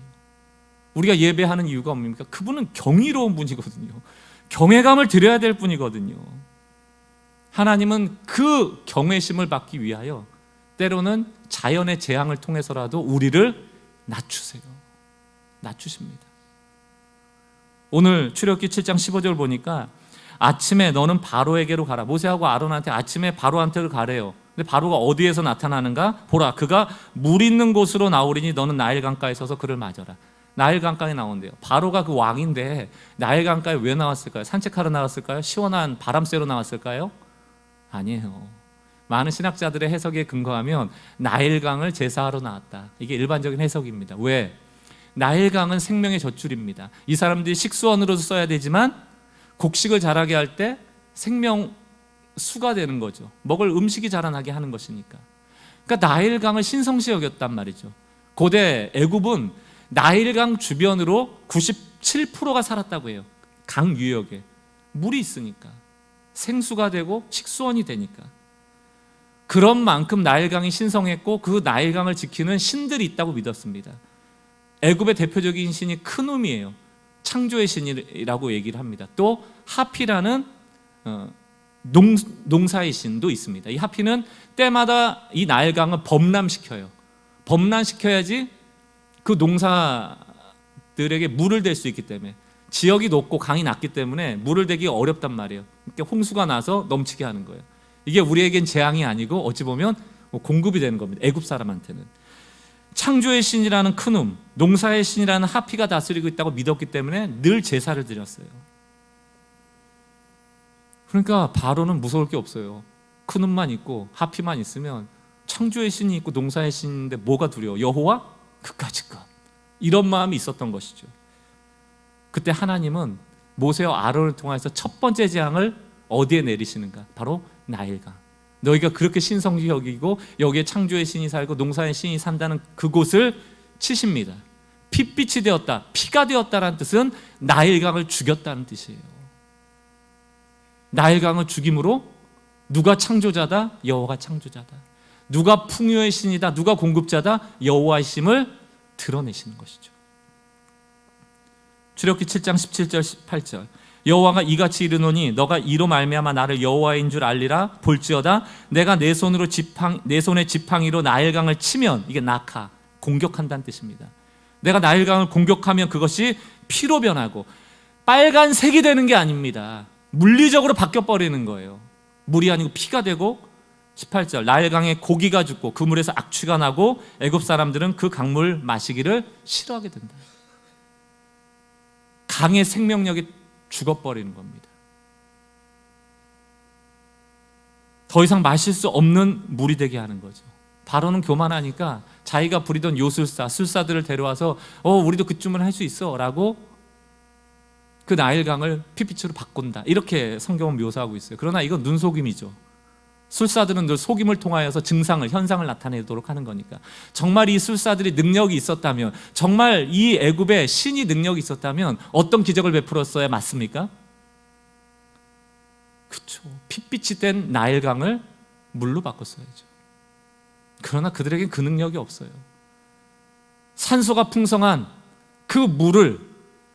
우리가 예배하는 이유가 뭡니까? 그분은 경이로운 분이거든요. 경외감을 드려야 될 분이거든요. 하나님은 그 경외심을 받기 위하여 때로는 자연의 재앙을 통해서라도 우리를 낮추세요. 낮추십니다. 오늘 출애굽기 7장 15절 보니까 아침에 너는 바로에게로 가라. 모세하고 아론한테 아침에 바로한테로 가래요. 근데 바로가 어디에서 나타나는가? 보라, 그가 물 있는 곳으로 나오리니 너는 나일 강가에 서서 그를 맞아라. 나일 강가에 나온대요. 바로가 그 왕인데 나일 강가에 왜 나왔을까요? 산책하러 나왔을까요? 시원한 바람 쐬러 나왔을까요? 아니에요. 많은 신학자들의 해석에 근거하면 나일강을 제사하러 나왔다. 이게 일반적인 해석입니다. 왜? 나일강은 생명의 젖줄입니다. 이 사람들이 식수원으로도 써야 되지만 곡식을 자라게 할 때 생명수가 되는 거죠. 먹을 음식이 자라나게 하는 것이니까. 그러니까 나일강을 신성시 여겼단 말이죠. 고대 애굽은 나일강 주변으로 97%가 살았다고 해요. 강 유역에 물이 있으니까 생수가 되고 식수원이 되니까. 그런 만큼 나일강이 신성했고 그 나일강을 지키는 신들이 있다고 믿었습니다. 애굽의 대표적인 신이 크눔이에요. 창조의 신이라고 얘기를 합니다. 또 하피라는 농사의 신도 있습니다. 이 하피는 때마다 이 나일강을 범람시켜요. 범람시켜야지 그 농사들에게 물을 댈 수 있기 때문에. 지역이 높고 강이 낮기 때문에 물을 대기 어렵단 말이에요. 그러니까 홍수가 나서 넘치게 하는 거예요. 이게 우리에겐 재앙이 아니고 어찌 보면 공급이 되는 겁니다. 애굽 사람한테는. 창조의 신이라는 크눔, 농사의 신이라는 하피가 다스리고 있다고 믿었기 때문에 늘 제사를 드렸어요. 그러니까 바로는 무서울 게 없어요. 크눔만 있고 하피만 있으면 창조의 신이 있고 농사의 신인데 뭐가 두려워? 여호와 그까짓 것. 이런 마음이 있었던 것이죠. 그때 하나님은 모세와 아론을 통해서 첫 번째 재앙을 어디에 내리시는가? 바로 나일강. 너희가 그렇게 신성시 여기고 여기에 창조의 신이 살고 농사의 신이 산다는 그곳을 치십니다. 핏빛이 되었다, 피가 되었다라는 뜻은 나일강을 죽였다는 뜻이에요. 나일강을 죽임으로 누가 창조자다? 여호와가 창조자다. 누가 풍요의 신이다? 누가 공급자다? 여호와의 심을 드러내시는 것이죠. 출애굽기 7장 17절 18절 여호와가 이같이 이르노니 너가 이로 말미암아 나를 여호와인 줄 알리라. 볼지어다 내가 내 손의 지팡이로 나일강을 치면, 이게 낙하, 공격한다는 뜻입니다. 내가 나일강을 공격하면 그것이 피로 변하고 빨간색이 되는 게 아닙니다. 물리적으로 바뀌어버리는 거예요. 물이 아니고 피가 되고 18절 나일강에 고기가 죽고 그 물에서 악취가 나고 애굽 사람들은 그 강물 마시기를 싫어하게 된다. 강의 생명력이 죽어버리는 겁니다. 더 이상 마실 수 없는 물이 되게 하는 거죠. 바로는 교만하니까 자기가 부리던 요술사, 술사들을 데려와서 우리도 그쯤은 할 수 있어 라고 그 나일강을 피빛으로 바꾼다. 이렇게 성경은 묘사하고 있어요. 그러나 이건 눈속임이죠. 술사들은 늘 속임을 통하여서 증상을, 현상을 나타내도록 하는 거니까. 정말 이 술사들이 능력이 있었다면, 정말 이 애굽에 신이 능력이 있었다면 어떤 기적을 베풀었어야 맞습니까? 그렇죠. 핏빛이 된 나일강을 물로 바꿨어야죠. 그러나 그들에겐 그 능력이 없어요. 산소가 풍성한 그 물을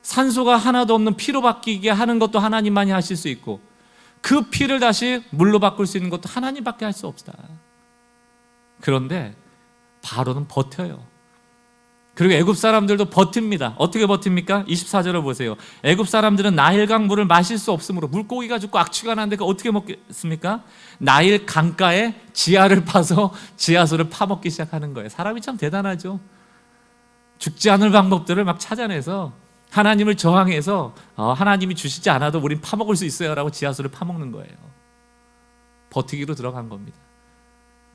산소가 하나도 없는 피로 바뀌게 하는 것도 하나님만이 하실 수 있고, 그 피를 다시 물로 바꿀 수 있는 것도 하나님밖에 할 수 없다. 그런데 바로는 버텨요. 그리고 애굽 사람들도 버팁니다. 어떻게 버팁니까? 24절을 보세요. 애굽 사람들은 나일강 물을 마실 수 없으므로 물고기가 죽고 악취가 나는데 그거 어떻게 먹겠습니까? 나일 강가에 지하를 파서 지하수를 파먹기 시작하는 거예요. 사람이 참 대단하죠. 죽지 않을 방법들을 막 찾아내서 하나님을 저항해서 하나님이 주시지 않아도 우린 파먹을 수 있어요 라고 지하수를 파먹는 거예요. 버티기로 들어간 겁니다.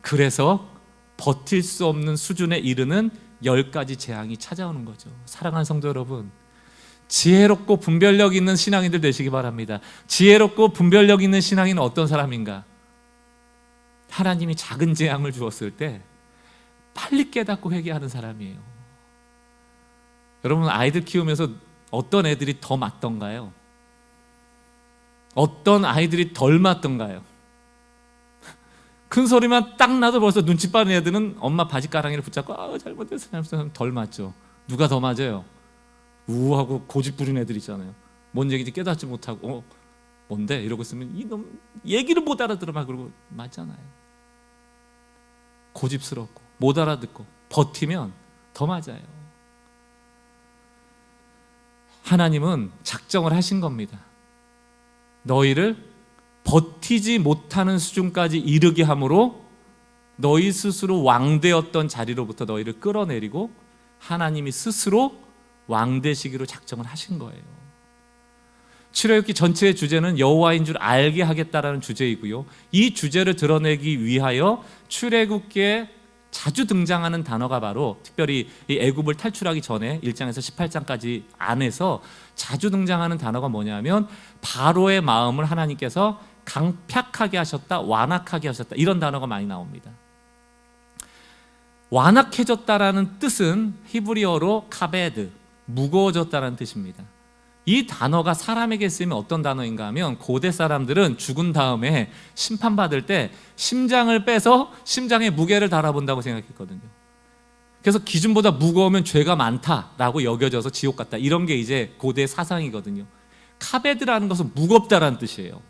그래서 버틸 수 없는 수준에 이르는 10가지 재앙이 찾아오는 거죠. 사랑하는 성도 여러분, 지혜롭고 분별력 있는 신앙인들 되시기 바랍니다. 지혜롭고 분별력 있는 신앙인은 어떤 사람인가? 하나님이 작은 재앙을 주었을 때 빨리 깨닫고 회개하는 사람이에요. 여러분, 아이들 키우면서 어떤 애들이 더 맞던가요? 어떤 아이들이 덜 맞던가요? 큰 소리만 딱 나도 벌써 눈치 빠른 애들은 엄마 바지가랑이를 붙잡고 잘못했어 덜 맞죠. 누가 더 맞아요? 우하고 고집 부린 애들 있잖아요. 뭔 얘기인지 깨닫지 못하고 뭔데? 이러고 있으면 이놈 얘기를 못 알아들어 막 그러고 맞잖아요. 고집스럽고 못 알아듣고 버티면 더 맞아요. 하나님은 작정을 하신 겁니다. 너희를 버티지 못하는 수준까지 이르게 함으로 너희 스스로 왕되었던 자리로부터 너희를 끌어내리고 하나님이 스스로 왕되시기로 작정을 하신 거예요. 출애굽기 전체의 주제는 여호와인 줄 알게 하겠다라는 주제이고요. 이 주제를 드러내기 위하여 출애굽기에 자주 등장하는 단어가 바로 특별히 이 애굽을 탈출하기 전에 1장에서 18장까지 안에서 자주 등장하는 단어가 뭐냐면 바로의 마음을 하나님께서 강팍하게 하셨다, 완악하게 하셨다, 이런 단어가 많이 나옵니다. 완악해졌다라는 뜻은 히브리어로 카베드, 무거워졌다라는 뜻입니다. 이 단어가 사람에게 쓰이면 어떤 단어인가 하면 고대 사람들은 죽은 다음에 심판받을 때 심장을 빼서 심장에 무게를 달아본다고 생각했거든요. 그래서 기준보다 무거우면 죄가 많다라고 여겨져서 지옥 같다, 이런 게 이제 고대 사상이거든요. 카베드라는 것은 무겁다라는 뜻이에요.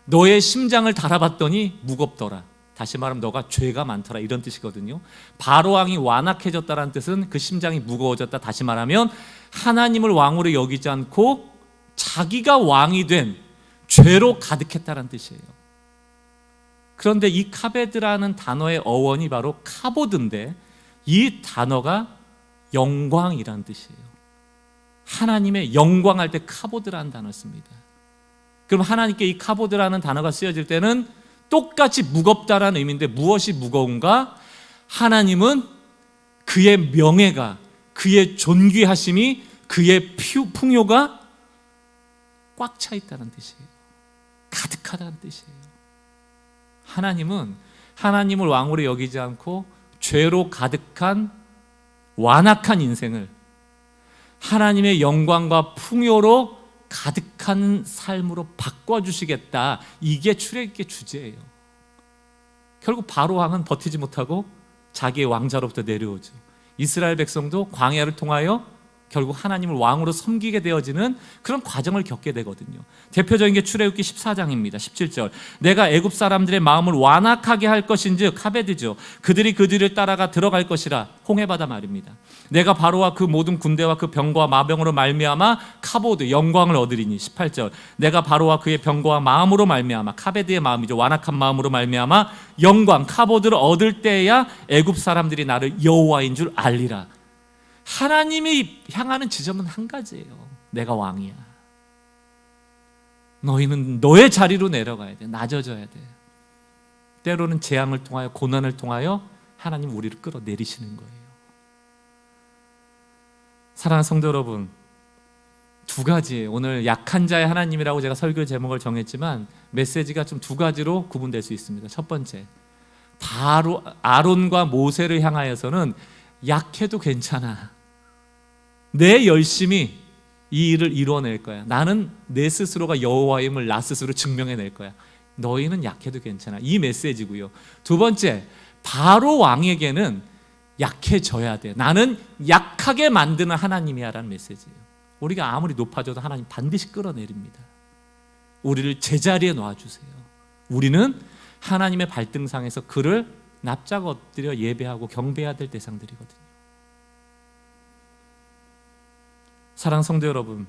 너의 심장을 달아봤더니 무겁더라, 다시 말하면 너가 죄가 많더라, 이런 뜻이거든요. 바로왕이 완악해졌다라는 뜻은 그 심장이 무거워졌다, 다시 말하면 하나님을 왕으로 여기지 않고 자기가 왕이 된 죄로 가득했다라는 뜻이에요. 그런데 이 카베드라는 단어의 어원이 바로 카보드인데 이 단어가 영광이라는 뜻이에요. 하나님의 영광할 때 카보드라는 단어를 씁니다. 그럼 하나님께 이 카보드라는 단어가 쓰여질 때는 똑같이 무겁다라는 의미인데 무엇이 무거운가? 하나님은 그의 명예가, 그의 존귀하심이, 그의 풍요가 꽉 차 있다는 뜻이에요. 가득하다는 뜻이에요. 하나님은 하나님을 왕으로 여기지 않고 죄로 가득한 완악한 인생을 하나님의 영광과 풍요로 가득한 삶으로 바꿔주시겠다, 이게 출애굽기의 주제예요. 결국 바로 왕은 버티지 못하고 자기의 왕자로부터 내려오죠. 이스라엘 백성도 광야를 통하여 결국 하나님을 왕으로 섬기게 되어지는 그런 과정을 겪게 되거든요. 대표적인 게 출애굽기 14장입니다. 17절. 내가 애굽 사람들의 마음을 완악하게 할 것인즉 카베드죠. 그들이 그 뒤를 따라가 들어갈 것이라. 홍해바다 말입니다. 내가 바로와 그 모든 군대와 그 병거와 마병으로 말미암아 카보드, 영광을 얻으리니. 18절. 내가 바로와 그의 병거와 마음으로 말미암아, 카베드의 마음이죠, 완악한 마음으로 말미암아 영광, 카보드를 얻을 때야 애굽 사람들이 나를 여호와인 줄 알리라. 하나님이 향하는 지점은 한 가지예요. 내가 왕이야. 너희는 너의 자리로 내려가야 돼. 낮아져야 돼. 때로는 재앙을 통하여, 고난을 통하여 하나님 우리를 끌어내리시는 거예요. 사랑하는 성도 여러분, 두 가지예요. 오늘 약한 자의 하나님이라고 제가 설교 제목을 정했지만 메시지가 좀 두 가지로 구분될 수 있습니다. 첫 번째, 바로 아론과 모세를 향하여서는 약해도 괜찮아. 내 열심히 이 일을 이루어낼 거야. 나는 내 스스로가 여호와임을 나 스스로 증명해낼 거야. 너희는 약해도 괜찮아. 이 메시지고요. 두 번째, 바로 왕에게는 약해져야 돼. 나는 약하게 만드는 하나님이야 라는 메시지예요. 우리가 아무리 높아져도 하나님 반드시 끌어내립니다. 우리를 제자리에 놓아주세요. 우리는 하나님의 발등상에서 그를 납작 엎드려 예배하고 경배해야 될 대상들이거든요. 사랑하는 성도 여러분,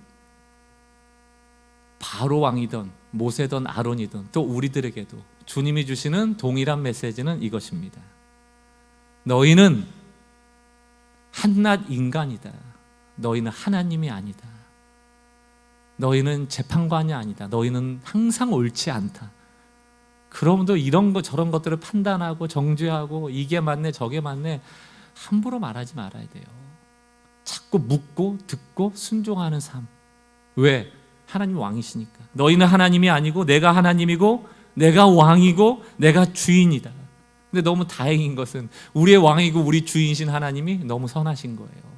바로 왕이든 모세든 아론이든 또 우리들에게도 주님이 주시는 동일한 메시지는 이것입니다. 너희는 한낱 인간이다. 너희는 하나님이 아니다. 너희는 재판관이 아니다. 너희는 항상 옳지 않다. 그러면도 이런 것 저런 것들을 판단하고 정죄하고 이게 맞네 저게 맞네 함부로 말하지 말아야 돼요. 자꾸 묻고 듣고 순종하는 삶. 왜? 하나님 왕이시니까. 너희는 하나님이 아니고 내가 하나님이고 내가 왕이고 내가 주인이다. 근데 너무 다행인 것은 우리의 왕이고 우리 주인이신 하나님이 너무 선하신 거예요.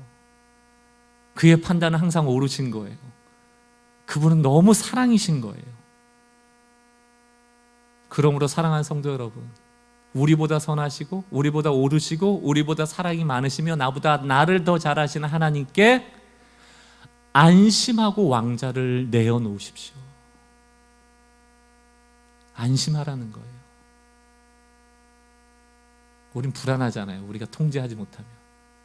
그의 판단은 항상 옳으신 거예요. 그분은 너무 사랑이신 거예요. 그러므로 사랑하는 성도 여러분, 우리보다 선하시고 우리보다 옳으시고 우리보다 사랑이 많으시며 나보다 나를 더 잘하시는 하나님께 안심하고 왕자를 내어놓으십시오. 안심하라는 거예요. 우린 불안하잖아요. 우리가 통제하지 못하면.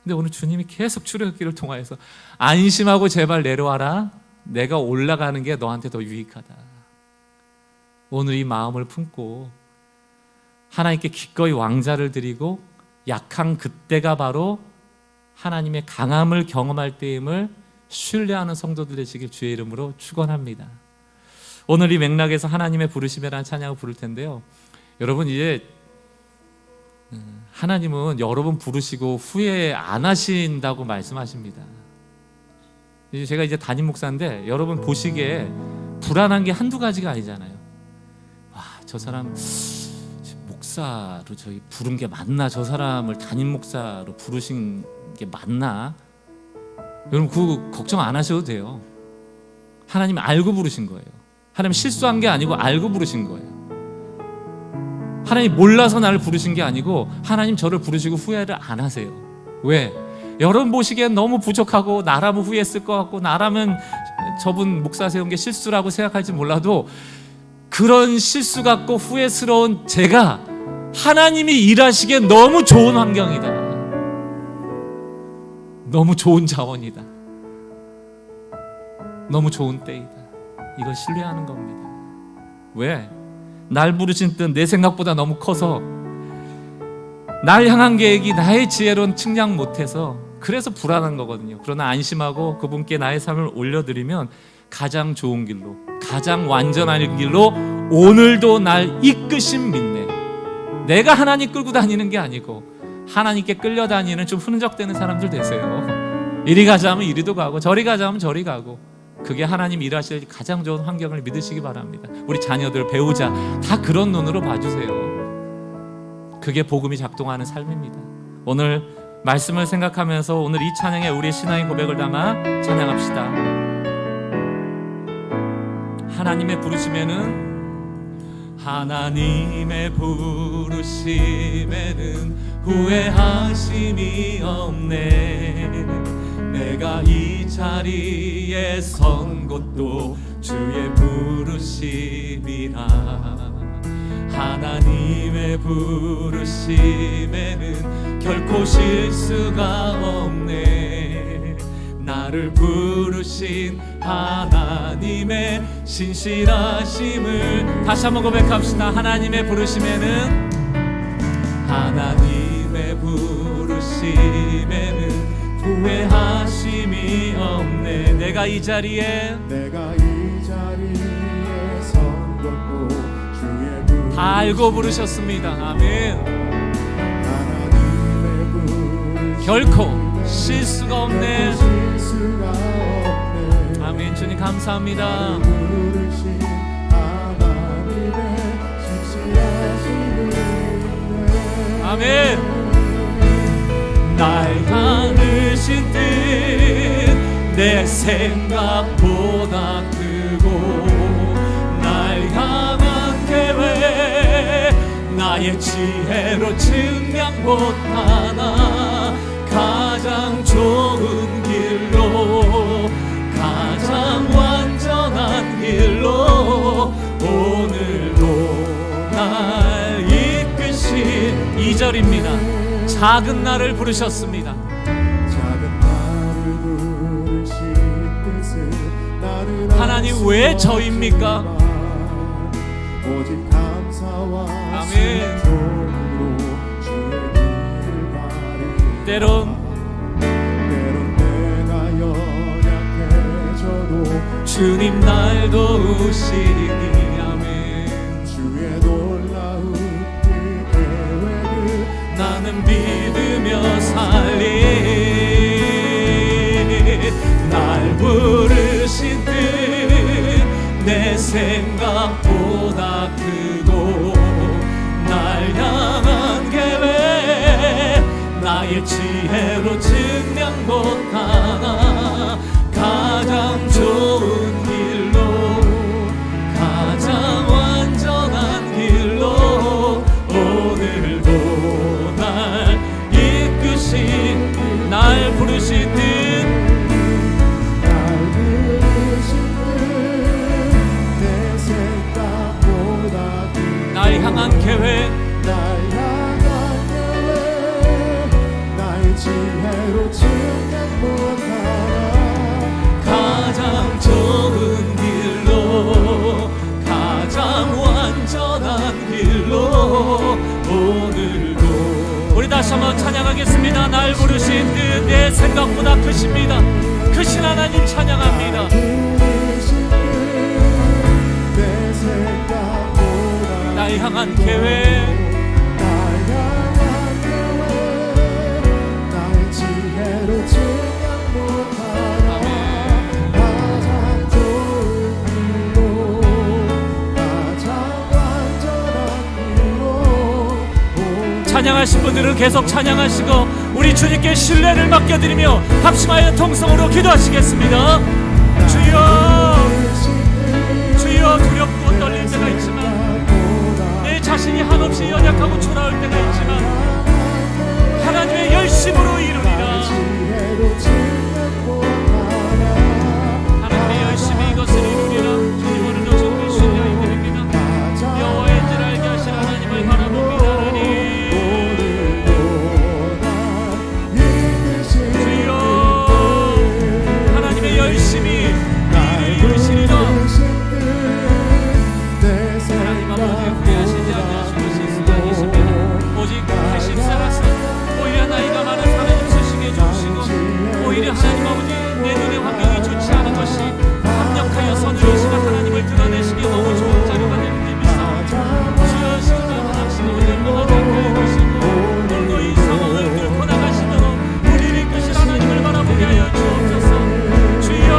근데 오늘 주님이 계속 출애굽기를 통하여서 안심하고 제발 내려와라. 내가 올라가는 게 너한테 더 유익하다. 오늘 이 마음을 품고 하나님께 기꺼이 왕자를 드리고 약한 그때가 바로 하나님의 강함을 경험할 때임을 신뢰하는 성도들 되시길 주의 이름으로 축원합니다. 오늘 이 맥락에서 하나님의 부르심이라는 찬양을 부를 텐데요. 여러분, 이제 하나님은 여러분 부르시고 후회 안 하신다고 말씀하십니다. 제가 이제 담임 목사인데 여러분 보시기에 불안한 게 한두 가지가 아니잖아요. 와, 저 사람 목사로 저희 부른 게 맞나? 저 사람을 담임 목사로 부르신 게 맞나? 여러분 그거 걱정 안 하셔도 돼요. 하나님 알고 부르신 거예요. 하나님 실수한 게 아니고 알고 부르신 거예요. 하나님 몰라서 나를 부르신 게 아니고 하나님 저를 부르시고 후회를 안 하세요. 왜? 여러분 보시기엔 너무 부족하고 나라면 후회했을 것 같고 나라면 저분 목사 세운 게 실수라고 생각할지 몰라도 그런 실수 같고 후회스러운 제가 하나님이 일하시기에 너무 좋은 환경이다. 너무 좋은 자원이다. 너무 좋은 때이다. 이걸 신뢰하는 겁니다. 왜? 날 부르신 뜻 내 생각보다 너무 커서 날 향한 계획이 나의 지혜로는 측량 못해서 그래서 불안한 거거든요. 그러나 안심하고 그분께 나의 삶을 올려드리면 가장 좋은 길로, 가장 완전한 길로 오늘도 날 이끄신 믿네. 내가 하나님 끌고 다니는 게 아니고 하나님께 끌려다니는 좀 흔적되는 사람들 되세요. 이리 가자면 이리도 가고 저리 가자면 저리 가고, 그게 하나님 일하실 가장 좋은 환경을 믿으시기 바랍니다. 우리 자녀들, 배우자 다 그런 눈으로 봐주세요. 그게 복음이 작동하는 삶입니다. 오늘 말씀을 생각하면서 오늘 이 찬양에 우리의 신앙의 고백을 담아 찬양합시다. 하나님의 부르심에는 하나님의 부르심에는 후회하심이 없네. 내가 이 자리에 선 것도 주의 부르심이라. 하나님의 부르심에는 결코 실수가 없네. 나를 부르신 하나님의 신실하심을 다시 한번 고백합시다. 하나님의 부르심에는, 하나님의 부르심에는 후회하심이 없네. 내가 이 자리에 선 것도 주의 부르심 다 알고 부르셨습니다. 아멘. 결코 실수가 없네. 아멘. 주님 감사합니다. 아멘. 날 향으신 뜻 내 생각보다 크고, 날 향한 계획 나의 지혜로 측량 못하나. 가장 좋은 길로, 가장 완전한 길로 오늘도 날 이끄신 2절입니다. 작은 나를 부르셨습니다. 하나님 왜 저입니까? 아멘. 때론 내가 연약해져도 주님 날 도우시니. 아멘. 주의 놀라운 그 계획을 나는 믿으며 살리. 날 부르신 뜻 내 생각보다 크고, 날 향한 계획 나의 지혜로 측량 못하나. 가장 좋은 길로, 가장 완전한 길로 오늘도 날 이끄신, 날 부르신 뜻 찬양하겠습니다. 날 부르신 그 내 생각보다 크십니다. 크신 하나님 찬양합니다. 날 향한 계획, 나의 지혜로 증명 못하나 가장 좋은 길로 가장 완전한 길로 찬양하신 분들은 계속 찬양하시고 우리 주님께 신뢰를 맡겨드리며 합심하여 통성으로 기도하시겠습니다. 주여, 주여, 두렵고 떨릴 때가 있지만 내 자신이 한없이 연약하고 초라할 때가 있지만 하나님의 열심으로 이루리라. 하나님의 열심히 이것을 이루리라. 주님 오늘도 정말 신뢰하게 드립니다. 여호와의 줄 알게 하신 하나님을 바라봅니다. 하나님의 열심히 일을 이루시리라. 하나님 아버지 후회하시지 않으시고 시간이 있습니다. 오직 80살에서 오히려 나이가 많은 하나님 쓰시게 주시고 오히려 하나님 아버지 내 눈의 환경이 좋지 않은 것이 합력하여서 누리시는 하나님을 드러내시기에 너무 좋은 자료가 되는 게 믿습니다. 주여 시간 하나님 오늘도 하나님을 보시고 오늘도 이 상황을 뚫고 나가시도록 우리를 이끄신 하나님을 바라보게 하여 주옵소서. 주여,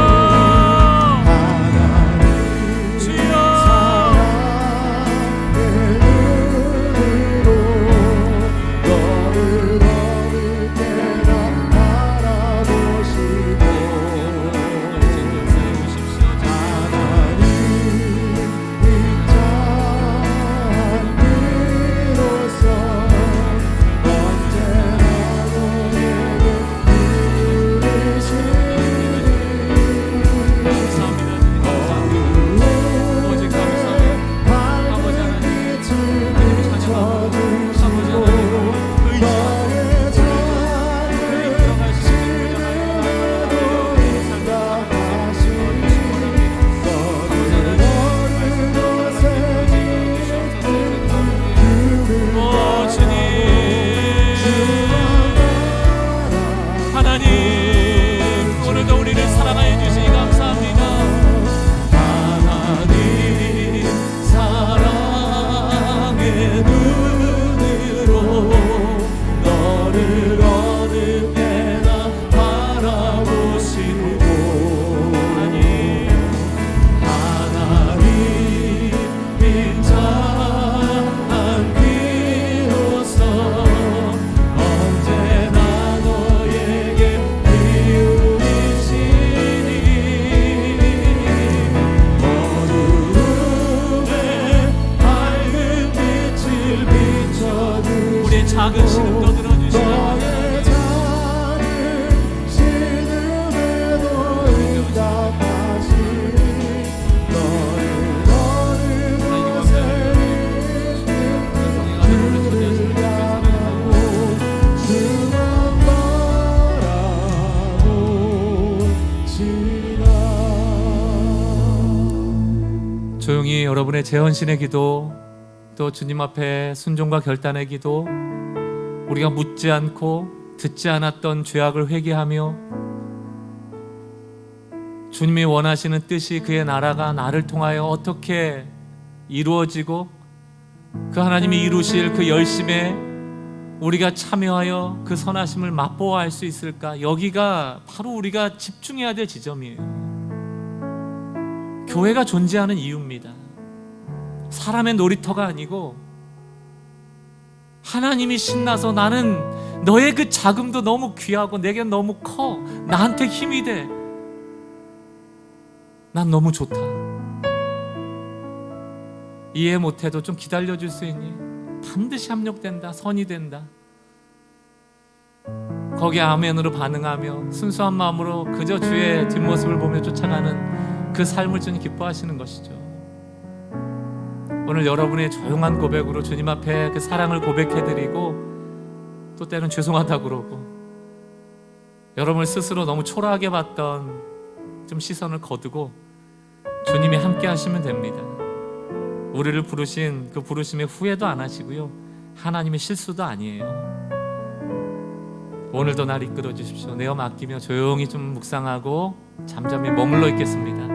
작은 신음도 들어주시라. 조용히 여러분의 재헌신의 기도, 또 주님 앞에 순종과 결단의 기도, 우리가 묻지 않고 듣지 않았던 죄악을 회개하며 주님이 원하시는 뜻이 그의 나라가 나를 통하여 어떻게 이루어지고 그 하나님이 이루실 그 열심에 우리가 참여하여 그 선하심을 맛보아할 수 있을까? 여기가 바로 우리가 집중해야 될 지점이에요. 교회가 존재하는 이유입니다. 사람의 놀이터가 아니고 하나님이 신나서 나는 너의 그 자금도 너무 귀하고 내겐 너무 커, 나한테 힘이 돼, 난 너무 좋다, 이해 못해도 좀 기다려줄 수 있니? 반드시 합력된다, 선이 된다. 거기에 아멘으로 반응하며 순수한 마음으로 그저 주의 뒷모습을 보며 쫓아가는 그 삶을 주님 기뻐하시는 것이죠. 오늘 여러분의 조용한 고백으로 주님 앞에 그 사랑을 고백해드리고 또 때는 죄송하다고 그러고 여러분을 스스로 너무 초라하게 봤던 좀 시선을 거두고 주님이 함께 하시면 됩니다. 우리를 부르신 그 부르심에 후회도 안 하시고요, 하나님의 실수도 아니에요. 오늘도 날 이끌어 주십시오. 내어 맡기며 조용히 좀 묵상하고 잠잠히 머물러 있겠습니다.